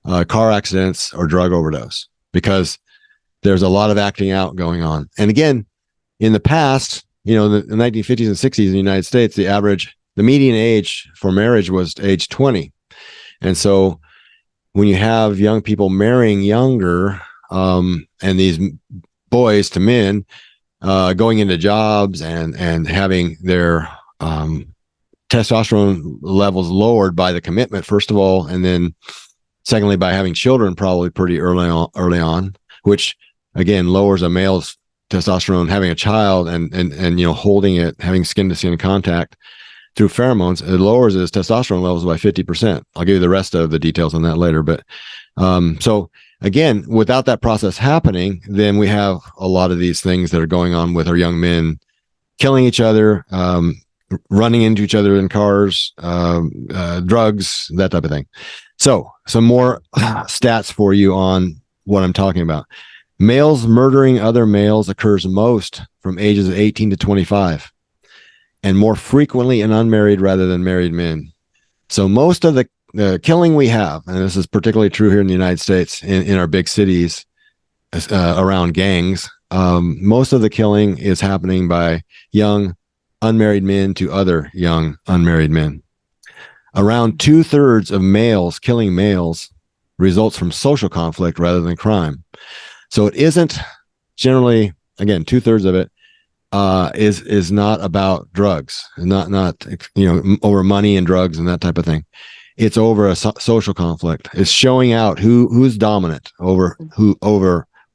car accidents, or drug overdose, because there's a lot of acting out going on. And again, in the past, the 1950s and 60s in the United States, the median age for marriage was age 20. And so when you have young people marrying younger, and these boys to men going into jobs and having their testosterone levels lowered by the commitment, first of all, and then secondly, by having children probably pretty early on, which again lowers a male's testosterone. Having a child and holding it, having skin to skin contact through pheromones, it lowers his testosterone levels by 50%. I'll give you the rest of the details on that later. But so again, without that process happening, then we have a lot of these things that are going on with our young men, killing each other, running into each other in cars, drugs, that type of thing. So some more stats for you on what I'm talking about. Males murdering other males occurs most from ages of 18 to 25, and more frequently in unmarried rather than married men. So most of the killing we have, and this is particularly true here in the United States, in our big cities, around gangs, most of the killing is happening by young unmarried men to other young unmarried men. Around 2/3 of males killing males results from social conflict rather than crime. So it isn't generally, again, 2/3 of it is not about drugs, not over money and drugs and that type of thing. It's over a social conflict. It's showing out who's dominant over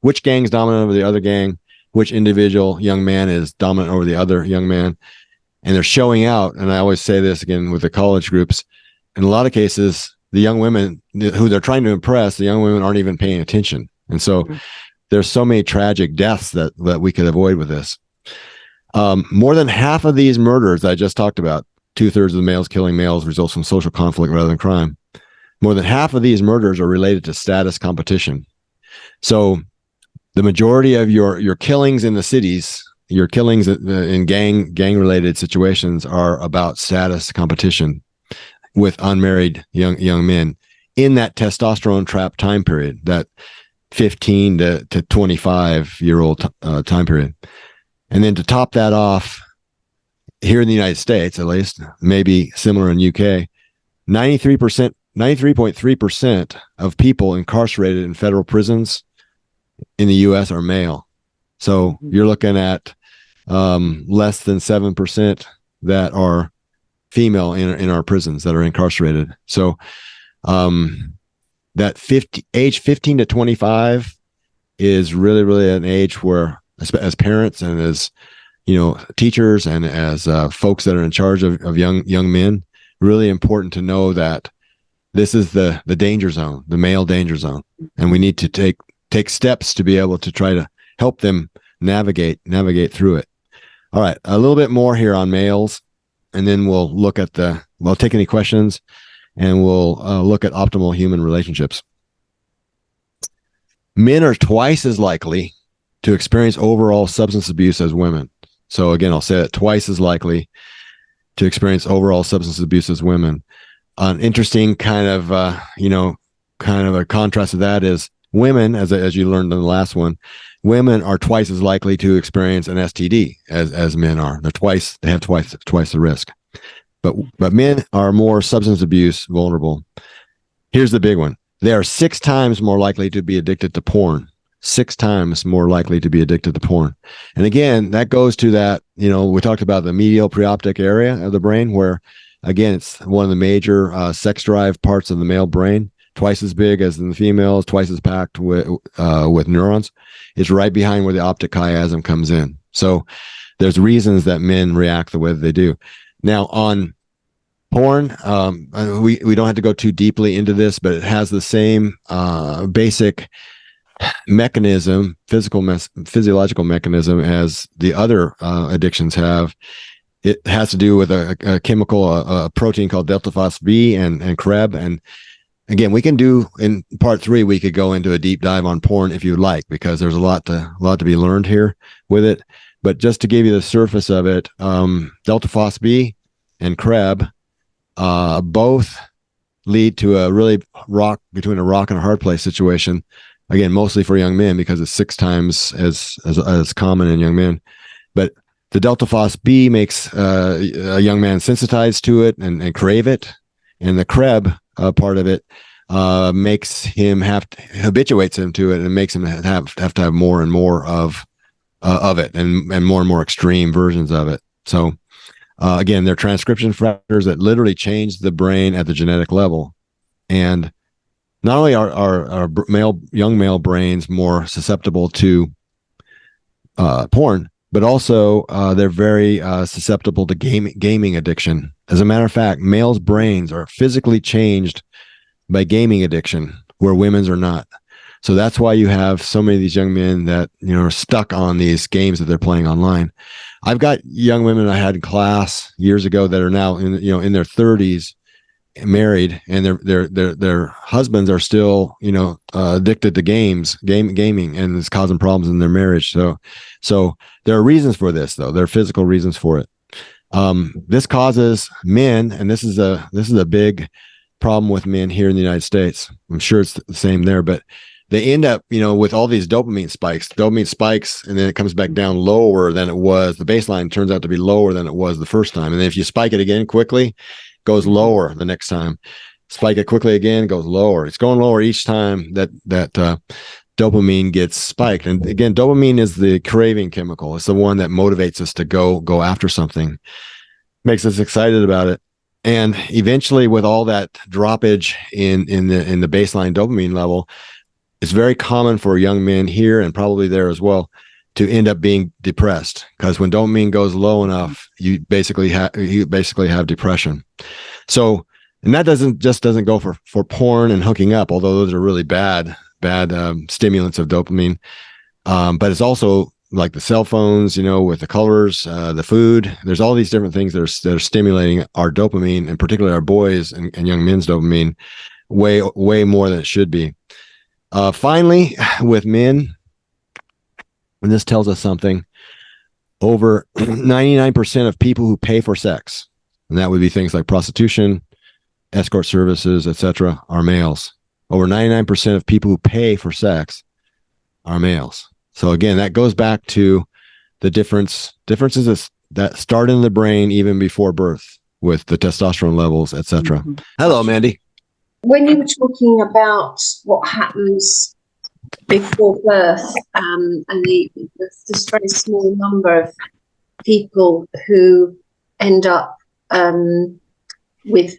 which gang's dominant over the other gang, which individual young man is dominant over the other young man. And they're showing out. And I always say this again with the college groups. In a lot of cases, the young women who they're trying to impress, the young women aren't even paying attention. And so there's so many tragic deaths that we could avoid with this. More than half of these murders I just talked about, 2/3 of the males killing males results from social conflict rather than crime. More than half of these murders are related to status competition. So the majority of your killings in the cities, your killings in gang related situations are about status competition with unmarried young men in that testosterone trap time period, that 15 to 25-year-old time period. And then to top that off, here in the United States, at least, maybe similar in UK, 93.3% of people incarcerated in federal prisons in the US are male. So you're looking at less than 7% that are female in our prisons that are incarcerated. So that age 15 to 25 is really an age where, as parents and as teachers and as folks that are in charge of young men, really important to know that this is the danger zone, the male danger zone, and we need to take steps to be able to try to help them navigate through it. All right, a little bit more here on males, and then we'll look at we'll take any questions, and we'll look at optimal human relationships. Men are twice as likely to experience overall substance abuse as women. So again, I'll say that, twice as likely to experience overall substance abuse as women. An interesting kind of a contrast to that is women, as you learned in the last one, women are twice as likely to experience an STD as men are. They have twice the risk. But men are more substance abuse vulnerable. Here's the big one. They are 6 times more likely to be addicted to porn. 6 times more likely to be addicted to porn. And again, that goes to that, we talked about the medial preoptic area of the brain, where, again, it's one of the major sex drive parts of the male brain, twice as big as in the females, twice as packed with neurons. It's right behind where the optic chiasm comes in. So there's reasons that men react the way that they do. Now, on porn, we don't have to go too deeply into this, but it has the same basic mechanism, physiological mechanism as the other addictions have. It has to do with a chemical, a protein called delta phos B and CREB. And again, we can do in part 3, we could go into a deep dive on porn if you'd like, because there's a lot to be learned here with it. But just to give you the surface of it, delta phos B and CREB both lead to a really between a rock and a hard place situation. Again, mostly for young men, because it's 6 times as common in young men. But the delta phos B makes a young man sensitized to it and crave it, and the CREB part of it makes him habituates him to it, and makes him have to have more and more of it, and more extreme versions of it. So again, they're transcription factors that literally change the brain at the genetic level, and not only are young male brains more susceptible to porn, but also they're very susceptible to gaming addiction. As a matter of fact, males' brains are physically changed by gaming addiction, where women's are not. So that's why you have so many of these young men that, are stuck on these games that they're playing online. I've got young women I had in class years ago that are now in their 30s, married, and their husbands are still addicted to gaming, and it's causing problems in their marriage. So there are reasons for this, though. There are physical reasons for it. This causes men, and this is a big problem with men here in the United States. I'm sure it's the same there, but they end up, with all these dopamine spikes, and then it comes back down lower than it was. The baseline turns out to be lower than it was the first time. And then if you spike it again quickly, goes lower the next time. Spike it quickly again, goes lower. It's going lower each time that dopamine gets spiked. And again, dopamine is the craving chemical. It's the one that motivates us to go after something, makes us excited about it. And eventually, with all that droppage in the baseline dopamine level, it's very common for young men here, and probably there as well, to end up being depressed, because when dopamine goes low enough, you basically have depression. So, and that doesn't go for porn and hooking up, although those are really bad stimulants of dopamine. But it's also like the cell phones, with the colors, the food. There's all these different things that are stimulating our dopamine, and particularly our boys and young men's dopamine, way more than it should be. Finally, with men, and this tells us something, over 99% of people who pay for sex, and that would be things like prostitution, escort services, etc., are males. Over 99% of people who pay for sex are males. So again, that goes back to the differences that start in the brain even before birth, with the testosterone levels, etc. Mm-hmm. Hello, Mandy. When you were talking about what happens before birth, and this very small number of people who end up with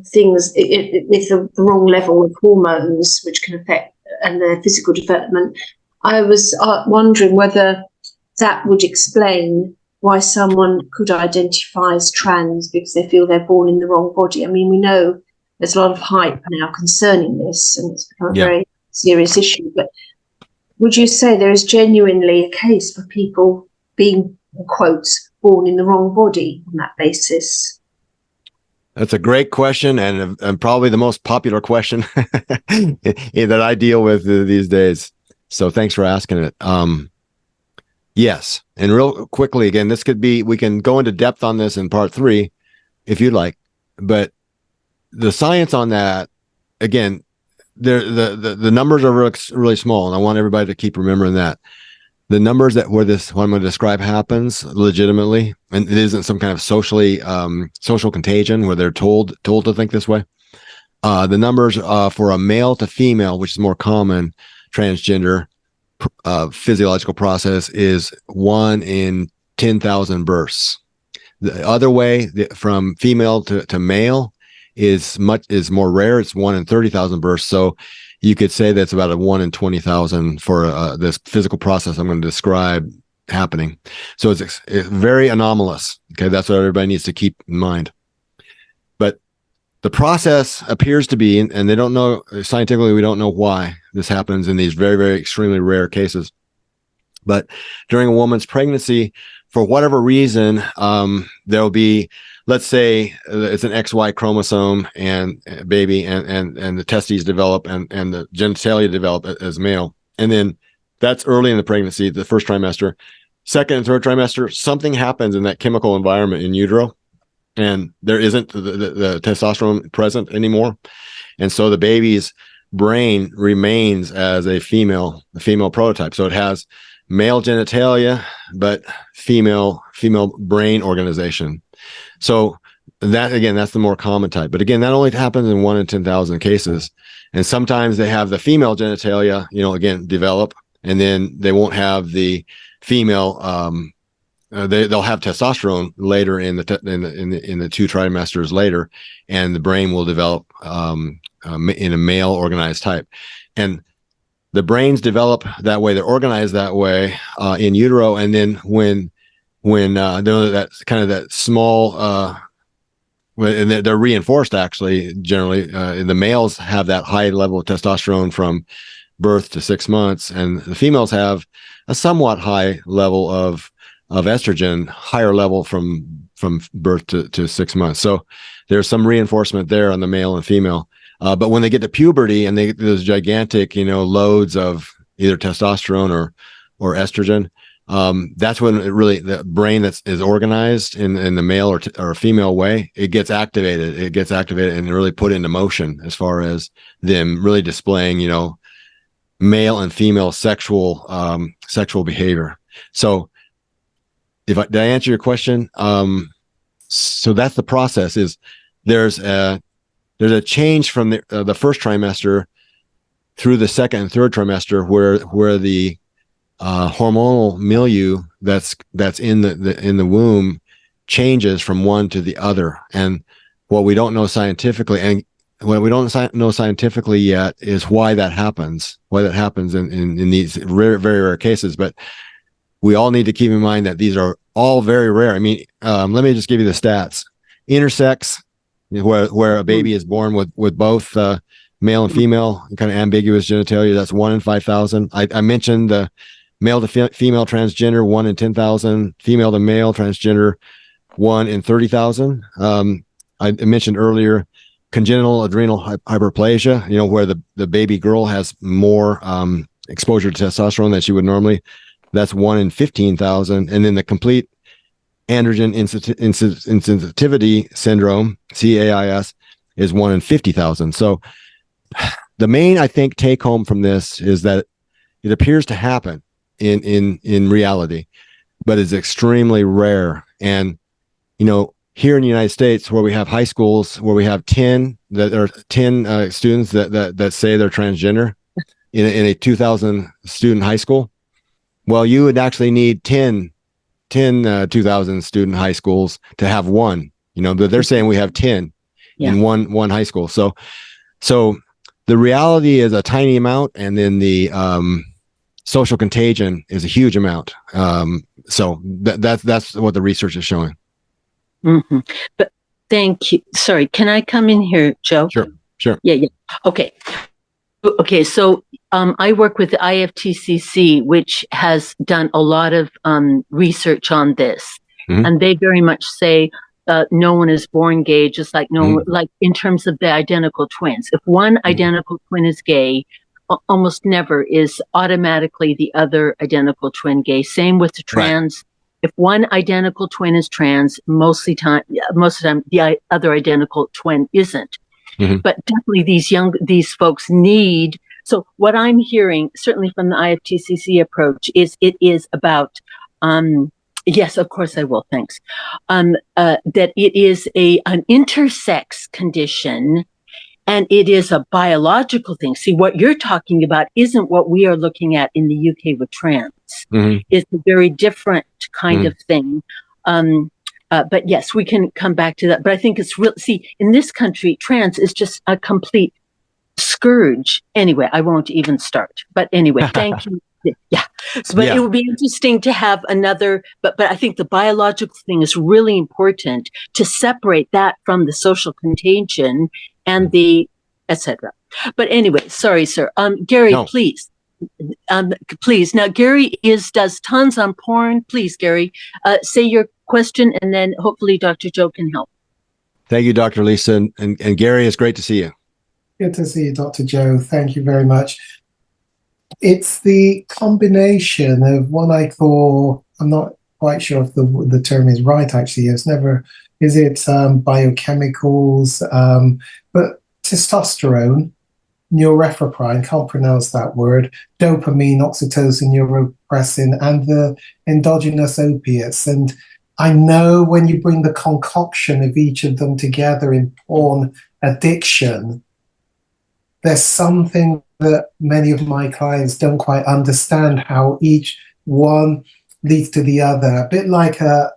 things with the wrong level of hormones, which can affect and their physical development, I was wondering whether that would explain why someone could identify as trans because they feel they're born in the wrong body. I mean, we know there's a lot of hype now concerning this, and it's become a very serious issue. But would you say there is genuinely a case for people being, in quotes, born in the wrong body on that basis? That's a great question, and probably the most popular question that I deal with these days. So thanks for asking it. Yes, and real quickly, again, this could be, we can go into depth on this in part 3 if you'd like, but the science on that, again, the numbers are really small, and I want everybody to keep remembering that. The numbers that what I'm going to describe happens legitimately, and it isn't some kind of social contagion where they're told to think this way. The numbers for a male to female, which is more common, transgender physiological process, is 1 in 10,000 births. The other way, from female to male, is more rare. It's 1 in 30,000 births. So you could say that's about a 1 in 20,000 for this physical process I'm going to describe happening. So it's very anomalous. Okay, that's what everybody needs to keep in mind. But the process appears to be, and they don't know scientifically, we don't know why this happens in these very, very extremely rare cases. But during a woman's pregnancy, for whatever reason, there'll be, let's say it's an XY chromosome and baby, and the testes develop and the genitalia develop as male. And then that's early in the pregnancy, the first trimester. Second and third trimester, something happens in that chemical environment in utero, and there isn't the testosterone present anymore. And so the baby's brain remains as a female prototype. So it has male genitalia, but female brain organization. So that, again, that's the more common type. But again, that only happens in 1 in 10,000 cases. And sometimes they have the female genitalia, again, develop, and then they won't have the female. They'll have testosterone later in the 2 trimesters later, and the brain will develop in a male organized type. And the brains develop that way. They're organized that way in utero, and then when that's kind of that small and they're reinforced actually. Generally, the males have that high level of testosterone from birth to 6 months, and the females have a somewhat high level of estrogen, higher level from birth to 6 months. So there's some reinforcement there on the male and female. But when they get to puberty and they get those gigantic, loads of either testosterone or estrogen, that's when the brain is organized in the male or female way. It gets activated. And really put into motion as far as them really displaying, male and female sexual behavior. So did I answer your question? So that's the process. Is there's a change from the first trimester through the second and third trimester where the hormonal milieu that's in the womb changes from one to the other. And what we don't know scientifically yet is why that happens in these rare, very rare cases. But we all need to keep in mind that these are all very rare. I mean, let me just give you the stats. Intersex, where a baby is born with both male and female, kind of ambiguous genitalia, that's 1 in 5,000. I mentioned the male to female transgender, 1 in 10,000. Female to male transgender, 1 in 30,000. I mentioned earlier congenital adrenal hyperplasia, where the baby girl has more exposure to testosterone than she would normally. That's 1 in 15,000. And then the complete androgen insensitivity syndrome, CAIS, is 1 in 50,000. So the main, I think, take home from this is that it appears to happen in reality, but it's extremely rare. And, here in the United States, where we have high schools, where we have 10 students that say they're transgender in a 2,000 student high school. Well, you would actually need 10 2,000 student high schools to have one, but they're saying we have 10 in one high school. So the reality is a tiny amount, and then the social contagion is a huge amount. So that's what the research is showing. Mm-hmm. But thank you. Sorry, can I come in here, Joe? Sure. Yeah. Okay. So I work with the IFTCC, which has done a lot of research on this, and they very much say no one is born gay, just like like in terms of the identical twins. If one identical twin is gay, almost never is automatically the other identical twin gay. Same with the trans. Right. If one identical twin is trans, most of the time the other identical twin isn't. But definitely these folks need. So what I'm hearing, certainly from the IFTCC approach, is it is about. Yes, of course I will. Thanks. That it is an intersex condition. And it is a biological thing. See, what you're talking about isn't what we are looking at in the UK with trans. It's a very different kind of thing. But yes, we can come back to that. But I think it's real. See, in this country, trans is just a complete scourge. Anyway, I won't even start. But anyway, thank you. Yeah. But it would be interesting to have another, but I think the biological thing is really important to separate that from the social contagion and the etc. But anyway, sorry, sir. Gary, please. Please. Now, Gary does tons on porn. Please, Gary, say your question, and then hopefully Dr. Joe can help. Thank you, Dr. Lisa. And Gary, it's great to see you. Good to see you, Dr. Joe. Thank you very much. It's the combination of what I call, I'm not quite sure if the term is right, actually. Is it biochemicals, but testosterone, norepinephrine, can't pronounce that word, dopamine, oxytocin, neuropressin, and the endogenous opiates. And I know when you bring the concoction of each of them together in porn addiction, there's something that many of my clients don't quite understand, how each one leads to the other, a bit like a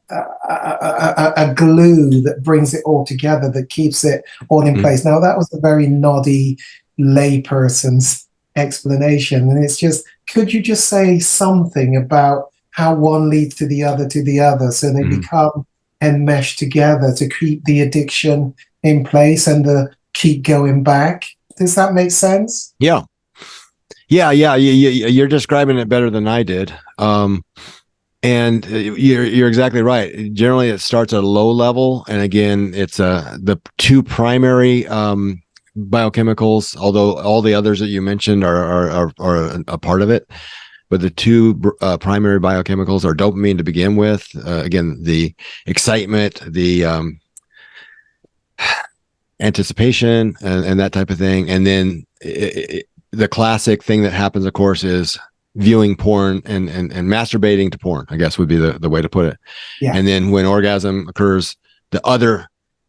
glue that brings it all together, that keeps it all in place. Now, that was a very noddy layperson's explanation. And it's just, could you just say something about how one leads to the other so they become enmesh together to keep the addiction in place and the keep going back. Does that make sense? Yeah. You're describing it better than I did. And you're exactly right. Generally, it starts at a low level, and again, it's the two primary biochemicals. Although all the others that you mentioned are a part of it, but the two primary biochemicals are dopamine to begin with. Again, the excitement, the anticipation, and that type of thing, and then the classic thing that happens, of course, is viewing porn and masturbating to porn, I guess would be the way to put it. Yeah. And then when orgasm occurs, the other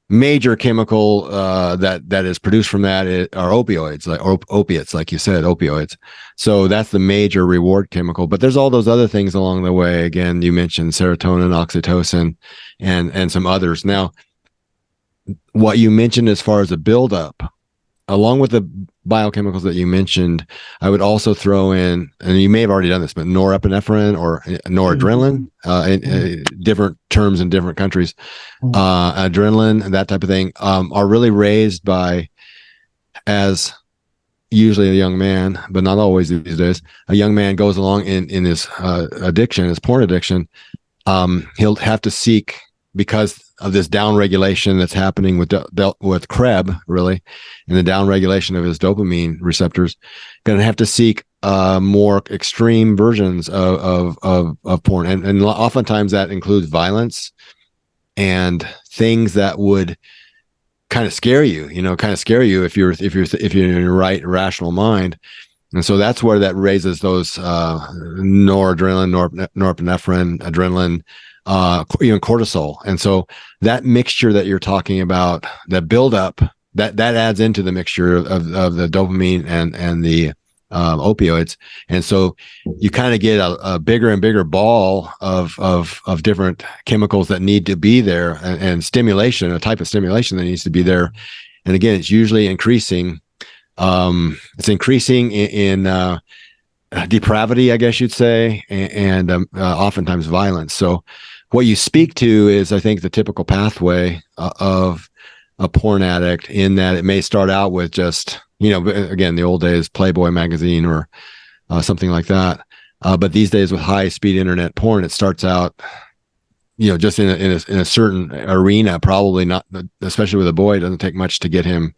major chemical that is produced from that are opioids, like opiates, like you said, opioids. So that's the major reward chemical. But there's all those other things along the way. Again, you mentioned serotonin, oxytocin, and some others. Now, what you mentioned as far as the buildup, along with the biochemicals that you mentioned, I would also throw in, and you may have already done this, but norepinephrine or noradrenaline, in different terms in different countries, adrenaline, that type of thing, are really raised by, as usually a young man, but not always these days, a young man goes along in his addiction, his porn addiction, he'll have to seek, because of this downregulation that's happening with Krebs, really, and the downregulation of his dopamine receptors, going to have to seek more extreme versions of porn, and oftentimes that includes violence and things that would kind of scare you, if you're in your right rational mind. And so that's where that raises those noradrenaline, norepinephrine, adrenaline, even cortisol. And so that mixture that you're talking about, that buildup, that adds into the mixture of the dopamine and the opioids. And so you kind of get a bigger and bigger ball of different chemicals that need to be there, and stimulation, a type of stimulation that needs to be there. And again, it's usually increasing. It's increasing in depravity, I guess you'd say, and oftentimes violence. So what you speak to is, I think, the typical pathway of a porn addict, in that it may start out with just, again, the old days, Playboy magazine or something like that. But these days with high speed internet porn, it starts out, just in a certain arena, probably not, especially with a boy, it doesn't take much to get him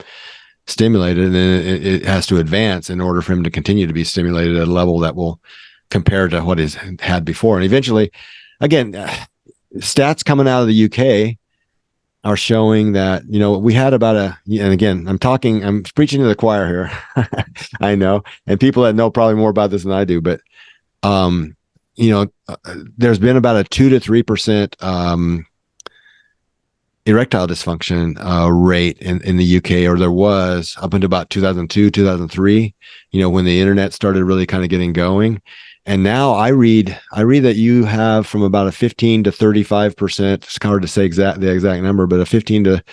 stimulated, and then it has to advance in order for him to continue to be stimulated at a level that will compare to what he's had before. And eventually, again, stats coming out of the UK are showing that, we had about and again, I'm preaching to the choir here. I know, and people that know probably more about this than I do, but there's been about a 2 to 3% erectile dysfunction rate in the UK, or there was up until about 2002, 2003, when the internet started really kind of getting going. And now I read that you have from about a 15 to 35%, it's hard to say the exact number, but a 15 to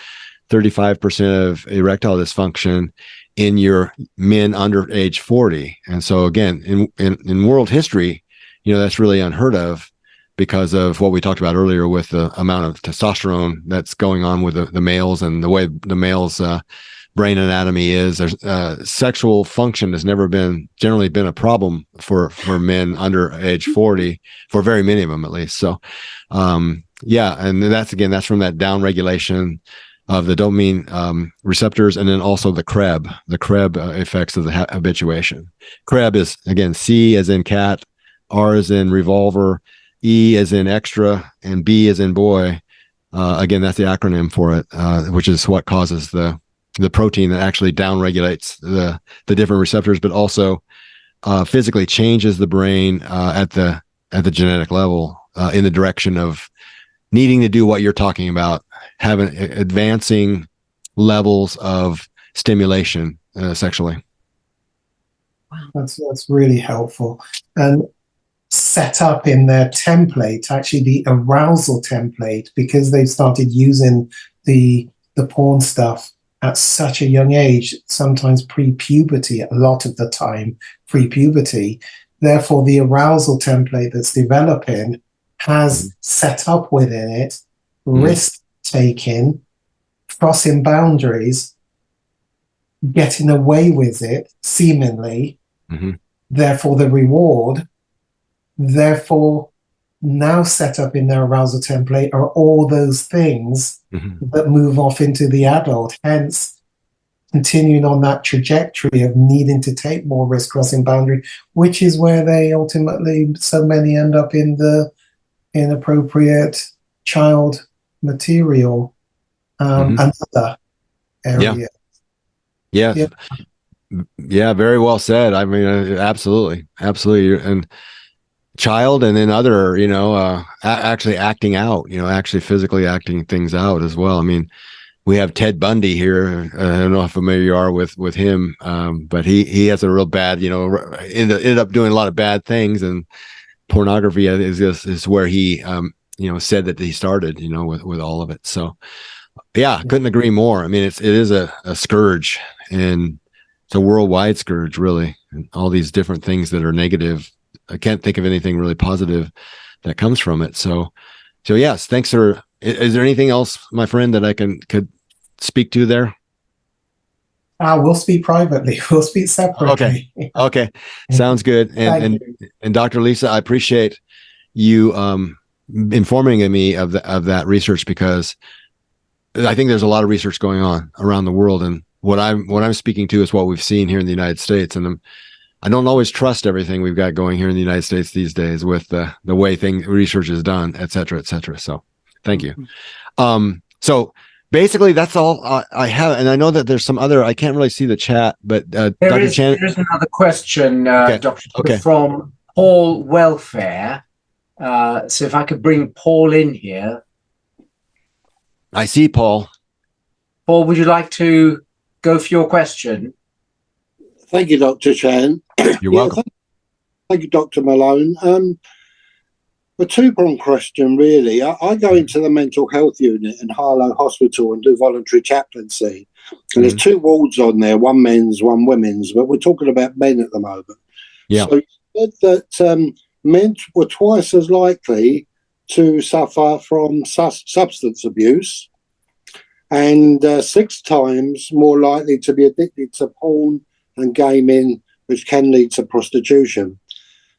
35% of erectile dysfunction in your men under age 40. And so again, in world history, that's really unheard of, because of what we talked about earlier with the amount of testosterone that's going on with the males, and the way the males' brain anatomy is. There's sexual function has never generally been a problem for men under age 40, for very many of them at least. So, and that's from that downregulation of the dopamine receptors, and then also the Krebs effects of the habituation. Krebs is, again, C as in cat, R as in revolver, E as in extra, and B as in boy. Again, that's the acronym for it, which is what causes the protein that actually downregulates the different receptors, but also physically changes the brain at the genetic level in the direction of needing to do what you're talking about, having advancing levels of stimulation sexually. That's really helpful. And set up in their template, actually the arousal template, because they've started using the porn stuff at such a young age, sometimes pre-puberty, a lot of the time pre-puberty. Therefore, the arousal template that's developing has set up within it risk taking, crossing boundaries, getting away with it, seemingly, therefore the reward, therefore now set up in their arousal template are all those things that move off into the adult, hence continuing on that trajectory of needing to take more risk crossing boundary, which is where they ultimately, so many end up in the inappropriate child material another area. Yeah. Yeah, very well said. I mean, absolutely. And child, and then other, actually acting out, actually physically acting things out as well. I mean, we have Ted Bundy here. I don't know how familiar you are with him, but he has a real bad, ended up doing a lot of bad things, and pornography is where he, said that he started, with all of it. So, yeah, couldn't agree more. I mean, it is a scourge, and it's a worldwide scourge, really, and all these different things that are negative. I can't think of anything really positive that comes from it. So yes, thanks for. Is there anything else, my friend, that I could speak to there? We'll speak privately. We'll speak separately. Okay. Sounds good. And Dr. Lisa, I appreciate you informing me of that research, because I think there's a lot of research going on around the world, and what I'm speaking to is what we've seen here in the United States, and I don't always trust everything we've got going here in the United States these days with the way research is done, et cetera, et cetera. So, thank you. So basically, that's all I have, and I know that there's some other. I can't really see the chat, but there is another question, Dr. from Paul Welfare. So if I could bring Paul in here. I see Paul. Paul, would you like to go for your question? Thank you, Dr. Chan. You're welcome. Thank you, Dr. Malone. A two-pronged question, really. I go into the mental health unit in Harlow Hospital and do voluntary chaplaincy. And there's two wards on there, one men's, one women's, but we're talking about men at the moment. Yeah. So you said that men were twice as likely to suffer from substance abuse, and 6 times more likely to be addicted to porn and gaming, which can lead to prostitution.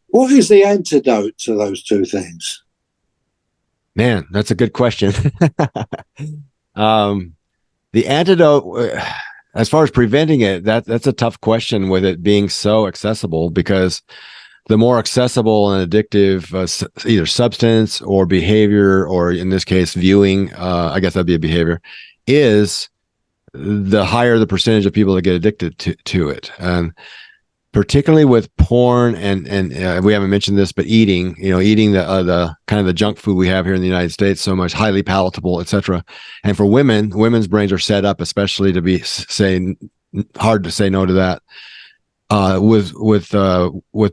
What is the antidote to those two things? Man, that's a good question. The antidote, as far as preventing it, that's a tough question, with it being so accessible, because the more accessible and addictive either substance or behavior, or in this case, viewing, I guess that'd be a behavior, is, the higher the percentage of people that get addicted to it. And particularly with porn and we haven't mentioned this, but eating the kind of the junk food we have here in the United States, so much, highly palatable, etc. And for women's brains are set up especially to be hard to say no to that. With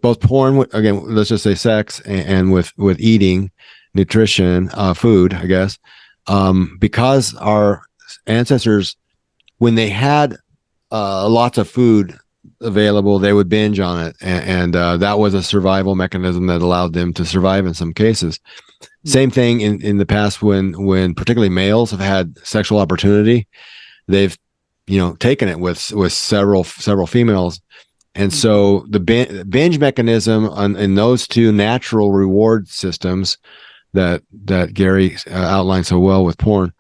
both porn, again, let's just say sex, and with eating, nutrition, food, I guess, because our ancestors, when they had lots of food available, they would binge on it, and that was a survival mechanism that allowed them to survive in some cases. Same thing in the past, when particularly males have had sexual opportunity, they've taken it with several females. And so the binge mechanism in those two natural reward systems that Gary outlined so well with porn,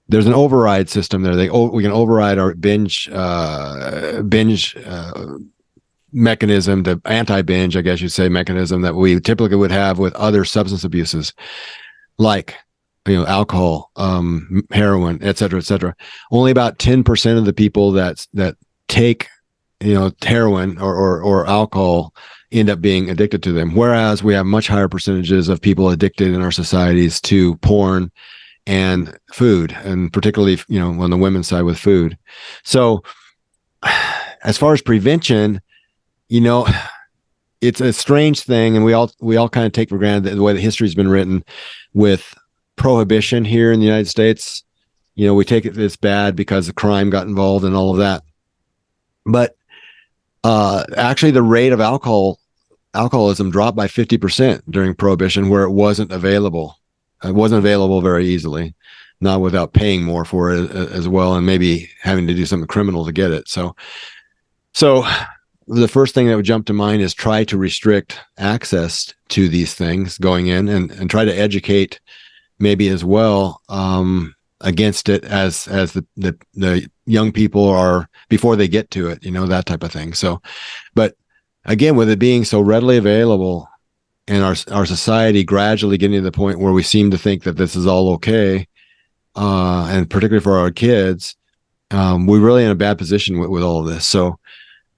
there's an override system there. We can override our binge mechanism, the anti-binge, I guess you'd say, mechanism that we typically would have with other substance abuses, like alcohol, heroin, et cetera, et cetera. Only about 10% of the people that take heroin or alcohol end up being addicted to them, whereas we have much higher percentages of people addicted in our societies to porn and food, and particularly on the women's side with food. So as far as prevention, it's a strange thing, and we all kind of take for granted the way the history's been written with prohibition here in the United States. We take it as bad because the crime got involved and all of that, but actually the rate of alcoholism dropped by 50% during prohibition, where it wasn't available. it wasn't available very easily, not without paying more for it as well, and maybe having to do something criminal to get it. So the first thing that would jump to mind is try to restrict access to these things going in, and try to educate maybe as well against it as the young people are before they get to it, that type of thing. So, but again, with it being so readily available and our society gradually getting to the point where we seem to think that this is all okay, and particularly for our kids, we're really in a bad position with all of this. So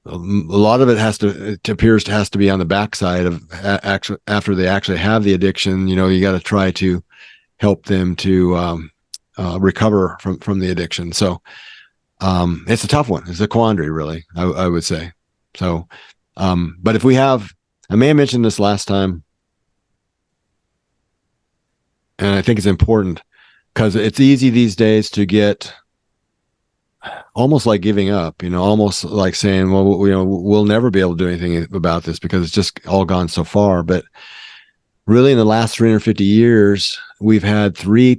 a lot of it appears to be on the backside of actually after they actually have the addiction. You got to try to help them to recover from the addiction. So it's a tough one. It's a quandary, really, I would say. So, but if we have, I may have mentioned this last time, and I think it's important because it's easy these days to get almost like giving up, almost like saying, well, we'll never be able to do anything about this because it's just all gone so far. But really, in the last 350 years, we've had three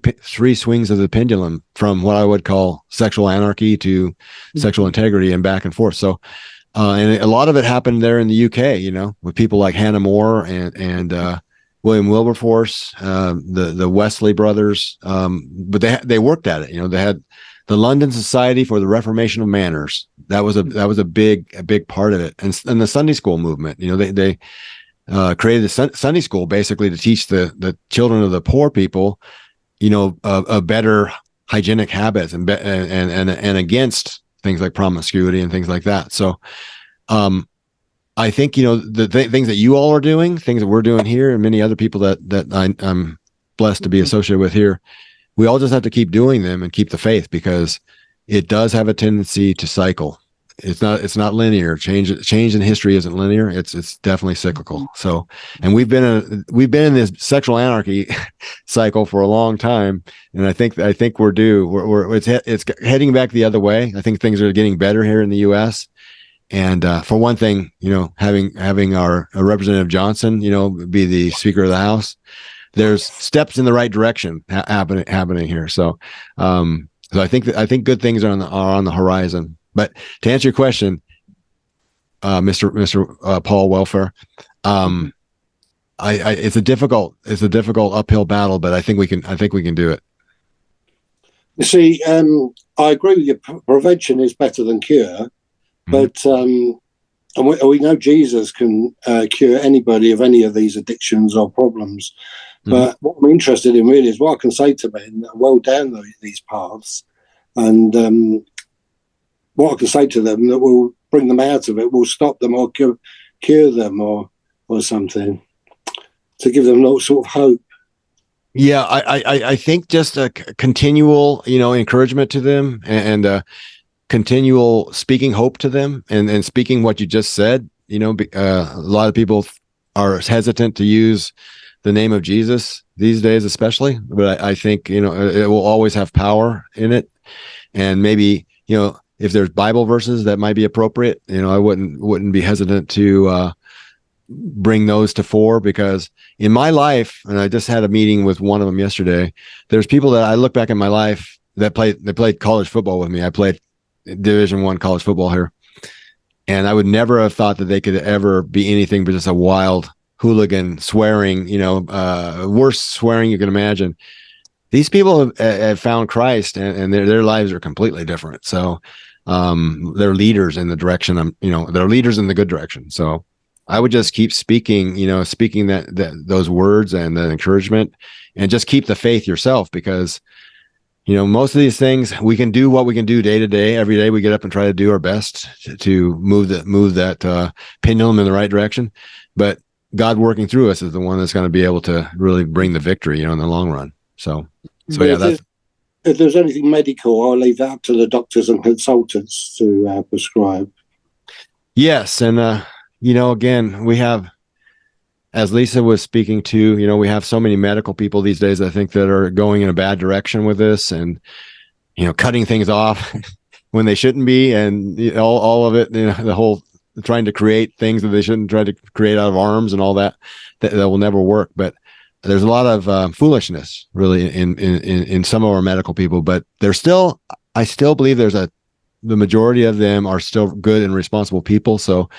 swings of the pendulum from what I would call sexual anarchy to sexual integrity and back and forth. So, and a lot of it happened there in the UK, with people like Hannah More and William Wilberforce, the Wesley brothers. But they worked at it. They had the London Society for the Reformation of Manners. That was a big part of it, and the Sunday school movement. They created a Sunday school basically to teach the children of the poor people, better hygienic habits and against things like promiscuity and things like that. So, I think the things that you all are doing, things that we're doing here, and many other people that I'm blessed to be associated with here, we all just have to keep doing them and keep the faith, because it does have a tendency to cycle. It's not linear. Change in history isn't linear. It's definitely cyclical. So, and we've been in this sexual anarchy cycle for a long time, and I think we're due. It's heading back the other way. I think things are getting better here in the U.S. And for one thing, having our Representative Johnson, be the Speaker of the House, there's steps in the right direction happening here. So, so I think good things are on the horizon. But to answer your question, Mr. Paul Welfare, it's a difficult uphill battle, but I think we can do it. You see, I agree with you. Prevention is better than cure, but and we know Jesus can cure anybody of any of these addictions or problems. But what I'm interested in really is what I can say to men that are well down these paths, and what I can say to them that will bring them out of it, will stop them or cure them or something, to give them no sort of hope. Yeah, I think just a continual, encouragement to them, and continual speaking hope to them, and speaking what you just said. A lot of people are hesitant to use the name of Jesus these days, especially, but I think, it will always have power in it. And maybe, if there's Bible verses that might be appropriate, I wouldn't be hesitant to bring those to fore, because in my life, and I just had a meeting with one of them yesterday, there's people that I look back in my life that played college football with me. I played Division I college football here, and I would never have thought that they could ever be anything but just a wild hooligan, swearing, worst swearing you can imagine. These people have found Christ, and their lives are completely different. So they're leaders in the direction they're leaders in the good direction. So I would just keep speaking those words and the encouragement, and just keep the faith yourself, because most of these things, we can do what we can do day to day. Every day we get up and try to do our best to move that pendulum in the right direction. But God working through us is the one that's going to be able to really bring the victory, in the long run. So yeah, if there's anything medical, I'll leave that up to the doctors and consultants to prescribe. Yes. And, again, we have, as Lisa was speaking to, we have so many medical people these days, I think, that are going in a bad direction with this, and, cutting things off when they shouldn't be. And all of it, the whole trying to create things that they shouldn't try to create out of arms and all that will never work. But there's a lot of foolishness really in some of our medical people, but I still believe the majority of them are still good and responsible people. So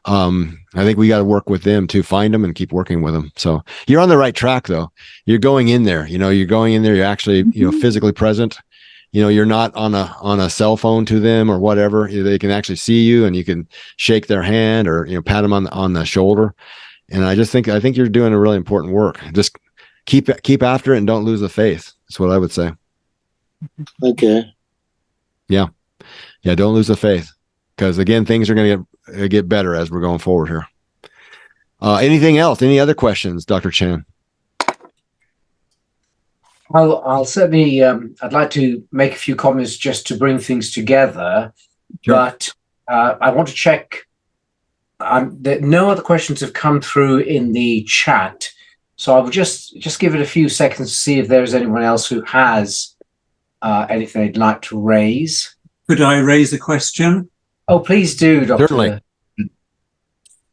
I think we got to work with them to find them and keep working with them. So you're on the right track though. You're going in there, you're actually, physically present. You're not on a cell phone to them or whatever. They can actually see you and you can shake their hand or, pat them on the shoulder. And I think you're doing a really important work. Just keep after it and don't lose the faith. That's what I would say. Okay. Yeah. Don't lose the faith, because again, things are going to get better as we're going forward here. Anything else? Any other questions, Dr. Chan? I'll certainly, I'd like to make a few comments just to bring things together, Sure. But I want to check that no other questions have come through in the chat. So I will just give it a few seconds to see if there's anyone else who has anything they'd like to raise. Could I raise a question? Oh, please do, Dr. Certainly.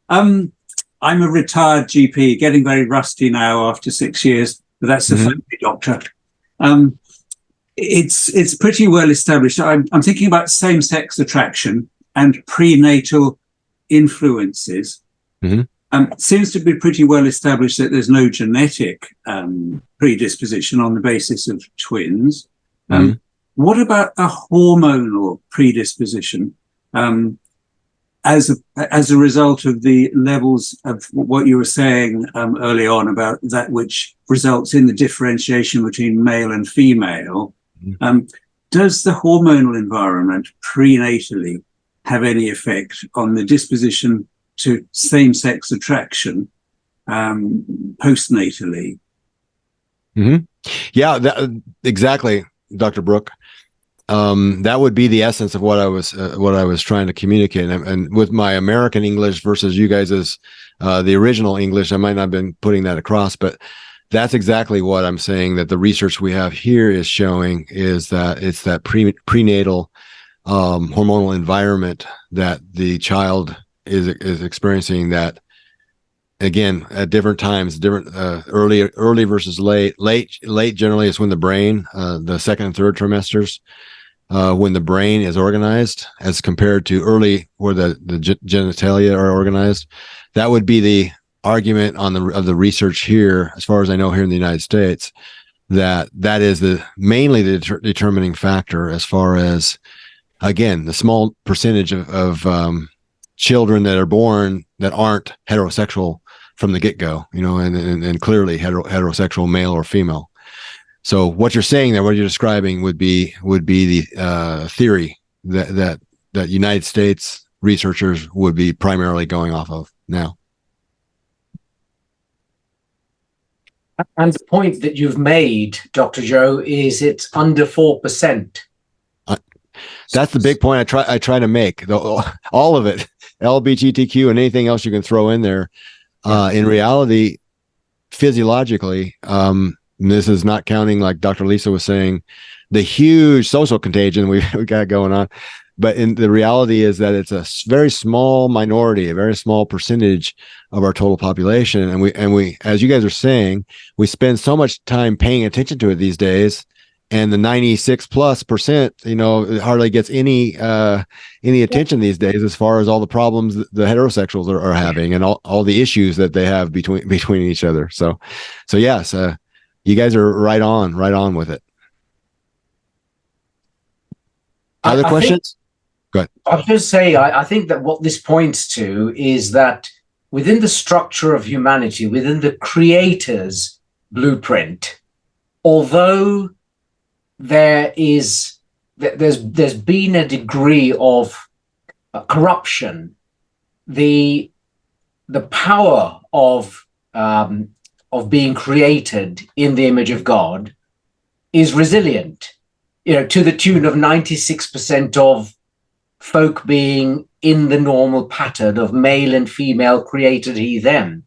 I'm a retired GP, getting very rusty now after 6 years, but that's a family doctor. It's pretty well established. I'm thinking about same-sex attraction and prenatal influences. Seems to be pretty well established that there's no genetic predisposition on the basis of twins. What about a hormonal predisposition as a result of the levels of what you were saying early on about that which results in the differentiation between male and female? Does the hormonal environment prenatally have any effect on the disposition to same-sex attraction postnatally? Yeah, exactly, Dr. Brooke. That would be the essence of what I was trying to communicate. And with my American English versus you guys' the original English, I might not have been putting that across, but that's exactly what I'm saying, that the research we have here is showing is that it's that prenatal hormonal environment that the child is experiencing, that again at different times, early versus late generally is when the brain, the second and third trimesters, when the brain is organized, as compared to early where the genitalia are organized. That would be the argument of the research here, as far as I know, here in the United States, that is mainly the determining factor, as far as, again, the small percentage of children that are born that aren't heterosexual from the get-go, and clearly heterosexual, male or female. So what you're saying there, what you're describing would be the theory that United States researchers would be primarily going off of now. And the point that you've made, Dr. Joe, is it's under 4%. That's the big point I try to make. All of it, LGBTQ and anything else you can throw in there. In reality, physiologically, this is not counting, like Dr. Lisa was saying, the huge social contagion we got going on. But in the reality is that it's a very small minority, a very small percentage of our total population. And we, as you guys are saying, we spend so much time paying attention to it these days. And the 96+%, it hardly gets any attention these days, as far as all the problems that the heterosexuals are having, and all the issues that they have between each other. So yes, you guys are right on with it. Other questions? Go ahead. I was going to say, I think that what this points to is that within the structure of humanity, within the Creator's blueprint, although there's been a degree of corruption, the power of being created in the image of God is resilient, to the tune of 96% of folk being in the normal pattern of male and female, created he them.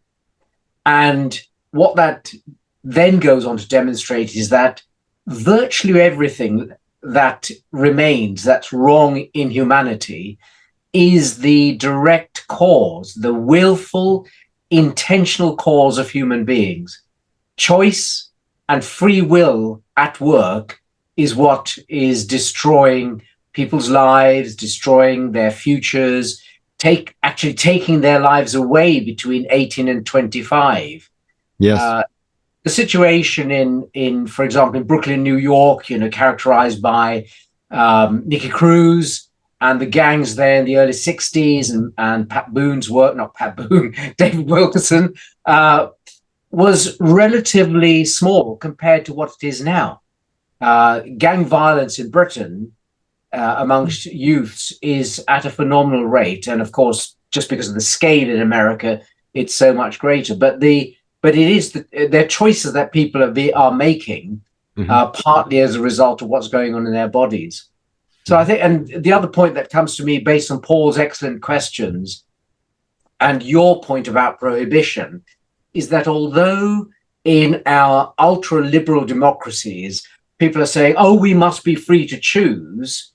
And what that then goes on to demonstrate is that virtually everything that remains that's wrong in humanity is the direct cause, the willful, intentional cause of human beings. choice and free will at work is what is destroying people's lives, destroying their futures, actually taking their lives away between 18 and 25. Yes. The situation in, for example, in Brooklyn, New York, characterized by Nicky Cruz and the gangs there in the early 60s, and Pat Boone's work, not Pat Boone, David Wilkerson, was relatively small compared to what it is now. Gang violence in Britain amongst youths is at a phenomenal rate. And of course, just because of the scale in America, it's so much greater. But it is their choices that people are making, partly as a result of what's going on in their bodies. So I think, and the other point that comes to me based on Paul's excellent questions and your point about prohibition is that although in our ultra-liberal democracies, people are saying, oh, we must be free to choose,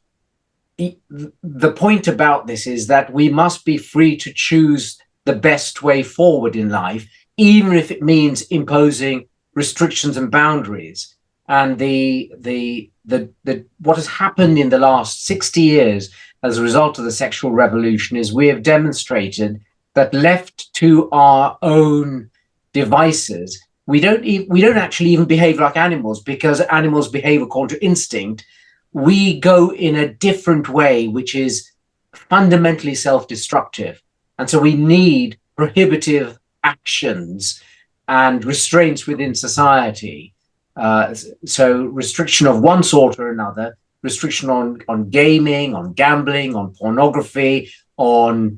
the point about this is that we must be free to choose the best way forward in life, even if it means imposing restrictions and boundaries. And what has happened in the last 60 years as a result of the sexual revolution is we have demonstrated that left to our own devices, we don't actually even behave like animals, because animals behave according to instinct. We go in a different way, which is fundamentally self-destructive. And so we need prohibitive actions and restraints within society. So restriction of one sort or another, restriction on gaming, on gambling, on pornography, on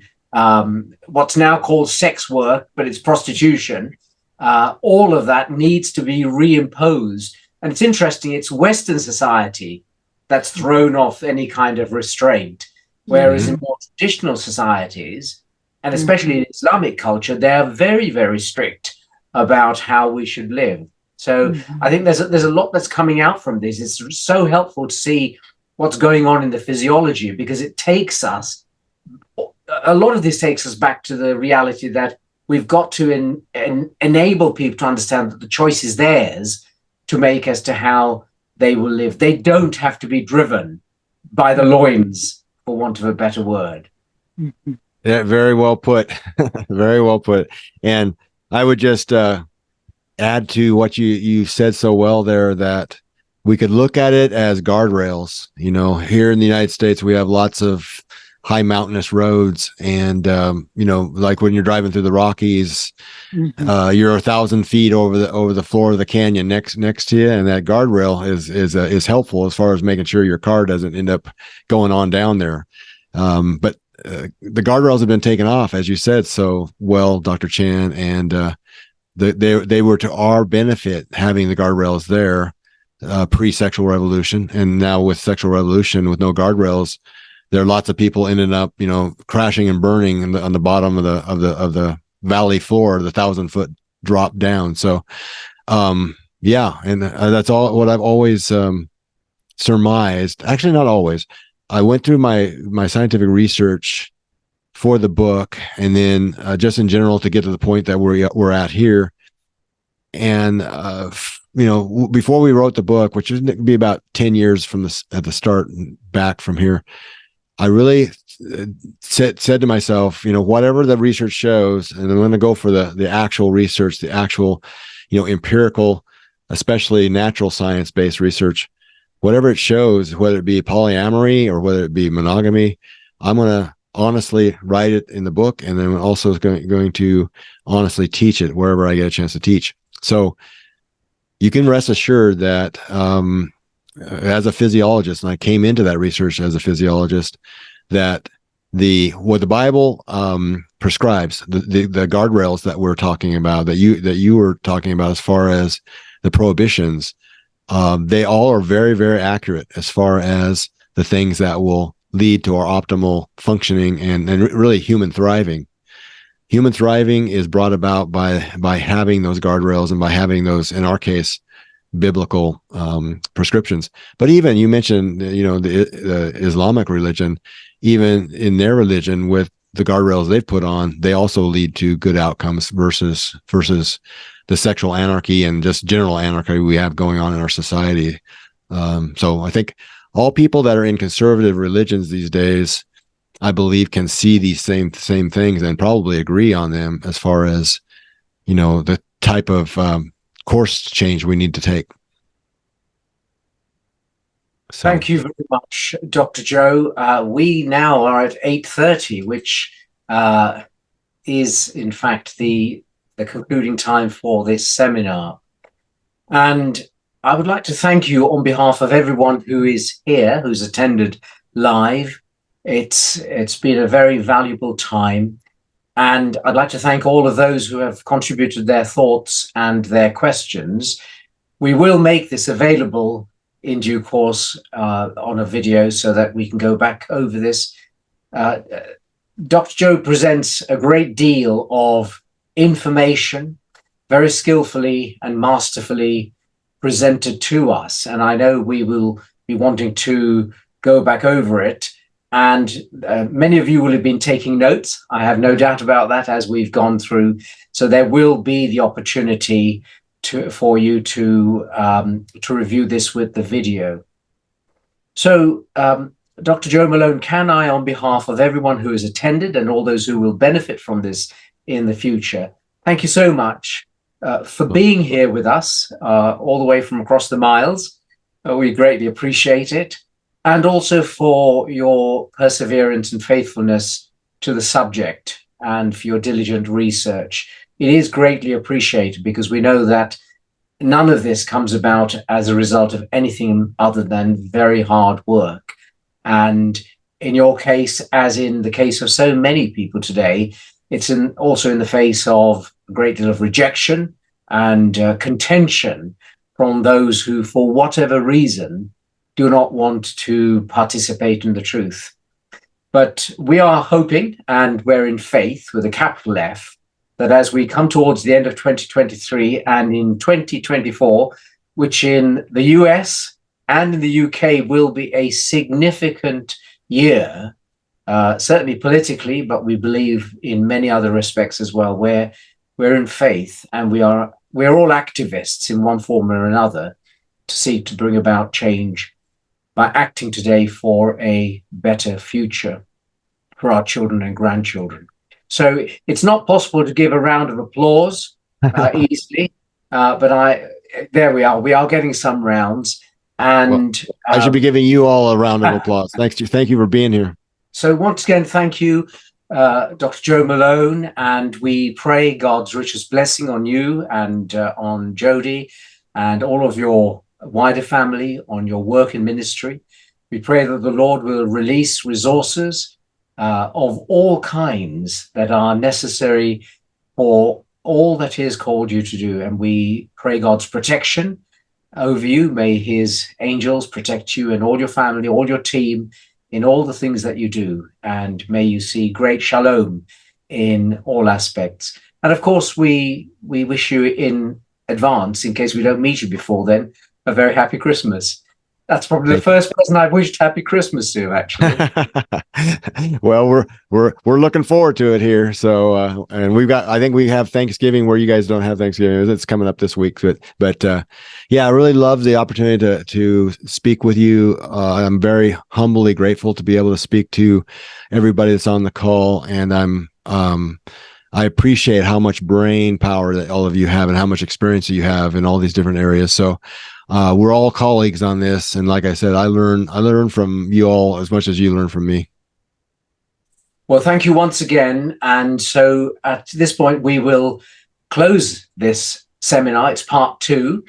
what's now called sex work, but it's prostitution. All of that needs to be reimposed. And it's interesting, it's Western society that's thrown off any kind of restraint, whereas in more traditional societies, and especially in Islamic culture, they are very, very strict about how we should live. So I think there's a lot that's coming out from this. It's so helpful to see what's going on in the physiology, because it takes us, a lot of this takes us back to the reality that we've got to enable people to understand that the choice is theirs to make as to how they will live. They don't have to be driven by the loins, for want of a better word. Yeah, very well put. Very well put. And I would just add to what you said so well there, that we could look at it as guardrails. Here in the United States, we have lots of high mountainous roads, and like when you're driving through the Rockies, you're 1,000 feet over the floor of the canyon next to you, and that guardrail is helpful as far as making sure your car doesn't end up going on down there. But the guardrails have been taken off, as you said so well, Dr. Chan, and they were to our benefit having the guardrails there pre-sexual revolution, and now with sexual revolution with no guardrails, there are lots of people ending up, crashing and burning on the bottom of the valley floor, the 1,000-foot drop down. So, yeah, and that's all what I've always surmised. Actually, not always. I went through my scientific research for the book, and then just in general to get to the point that we're at here. And before we wrote the book, which would be about 10 years at the start and back from here, I really said to myself, whatever the research shows, and I'm going to go for the actual research, the actual, empirical, especially natural science-based research, whatever it shows, whether it be polyamory or whether it be monogamy, I'm going to honestly write it in the book, and then also going to honestly teach it wherever I get a chance to teach. So you can rest assured that as a physiologist, and I came into that research as a physiologist, that what the Bible prescribes, the guardrails that we're talking about, that you were talking about as far as the prohibitions, they all are very, very accurate as far as the things that will lead to our optimal functioning and really human thriving. Human thriving is brought about by having those guardrails and by having those, in our case, biblical prescriptions. But even you mentioned, the Islamic religion, even in their religion with the guardrails they've put on, they also lead to good outcomes versus the sexual anarchy and just general anarchy we have going on in our society. So I think all people that are in conservative religions these days, I believe, can see these same things and probably agree on them as far as, the type of course change we need to take. So. Thank you very much, Dr. Joe. We now are at 8:30, which is in fact the concluding time for this seminar. And I would like to thank you on behalf of everyone who is here, who's attended live. It's been a very valuable time. And I'd like to thank all of those who have contributed their thoughts and their questions. We will make this available in due course on a video so that we can go back over this. Dr. Joe presents a great deal of information, very skillfully and masterfully presented to us. And I know we will be wanting to go back over it. And many of you will have been taking notes. I have no doubt about that as we've gone through. So there will be the opportunity for you to review this with the video. So, Dr. Joe Malone, can I, on behalf of everyone who has attended and all those who will benefit from this in the future, thank you so much for being here with us all the way from across the miles. We greatly appreciate it. And also for your perseverance and faithfulness to the subject and for your diligent research. It is greatly appreciated because we know that none of this comes about as a result of anything other than very hard work. And in your case, as in the case of so many people today, it's also in the face of a great deal of rejection and contention from those who, for whatever reason, do not want to participate in the truth. But we are hoping, and we're in faith with a capital F, that as we come towards the end of 2023 and in 2024, which in the US and in the UK will be a significant year, certainly politically, but we believe in many other respects as well, where we're in faith and we're all activists in one form or another to seek to bring about change by acting today for a better future for our children and grandchildren. So it's not possible to give a round of applause easily, but there we are. We are getting some rounds, and I should be giving you all a round of applause. Thank you for being here. So once again, thank you, Dr. Joe Malone, and we pray God's richest blessing on you and on Jody and all of your wider family, on your work in ministry. We pray that the Lord will release resources of all kinds that are necessary for all that He has called you to do. And we pray God's protection over you. May His angels protect you and all your family, all your team, in all the things that you do. And may you see great shalom in all aspects. And of course, we wish you in advance, in case we don't meet you before then, a very happy Christmas. That's probably the first person I've wished happy Christmas to, actually. Well, we're looking forward to it here. So, and I think we have Thanksgiving where you guys don't have Thanksgiving. It's coming up this week, but yeah, I really love the opportunity to speak with you. I'm very humbly grateful to be able to speak to everybody that's on the call, and I appreciate how much brain power that all of you have and how much experience you have in all these different areas. So we're all colleagues on this. And like I said, I learn from you all as much as you learn from me. Well, thank you once again. And so at this point, we will close this seminar. It's part 2,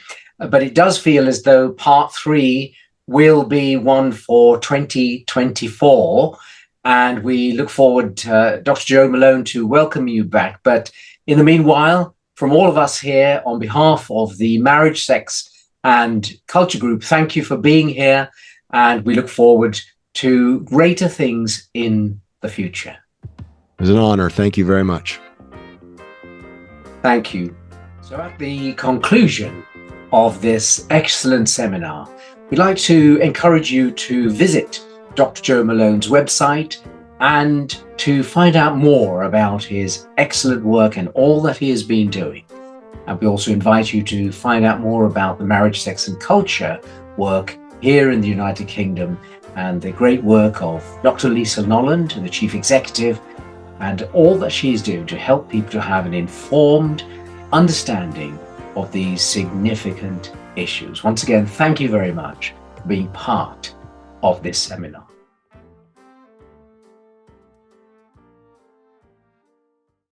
but it does feel as though part 3 will be one for 2024. And we look forward, Dr. Joe Malone, to welcome you back. But in the meanwhile, from all of us here, on behalf of the Marriage, Sex and Culture Group, thank you for being here. And we look forward to greater things in the future. It was an honor. Thank you very much. Thank you. So at the conclusion of this excellent seminar, we'd like to encourage you to visit Dr. Joe Malone's website And to find out more about his excellent work and all that he has been doing, and we also invite you to find out more about the marriage, sex and culture work here in the United Kingdom and the great work of Dr. Lisa Noland, the Chief Executive, and all that she is doing to help people to have an informed understanding of these significant issues. Once again, thank you very much for being part of this seminar.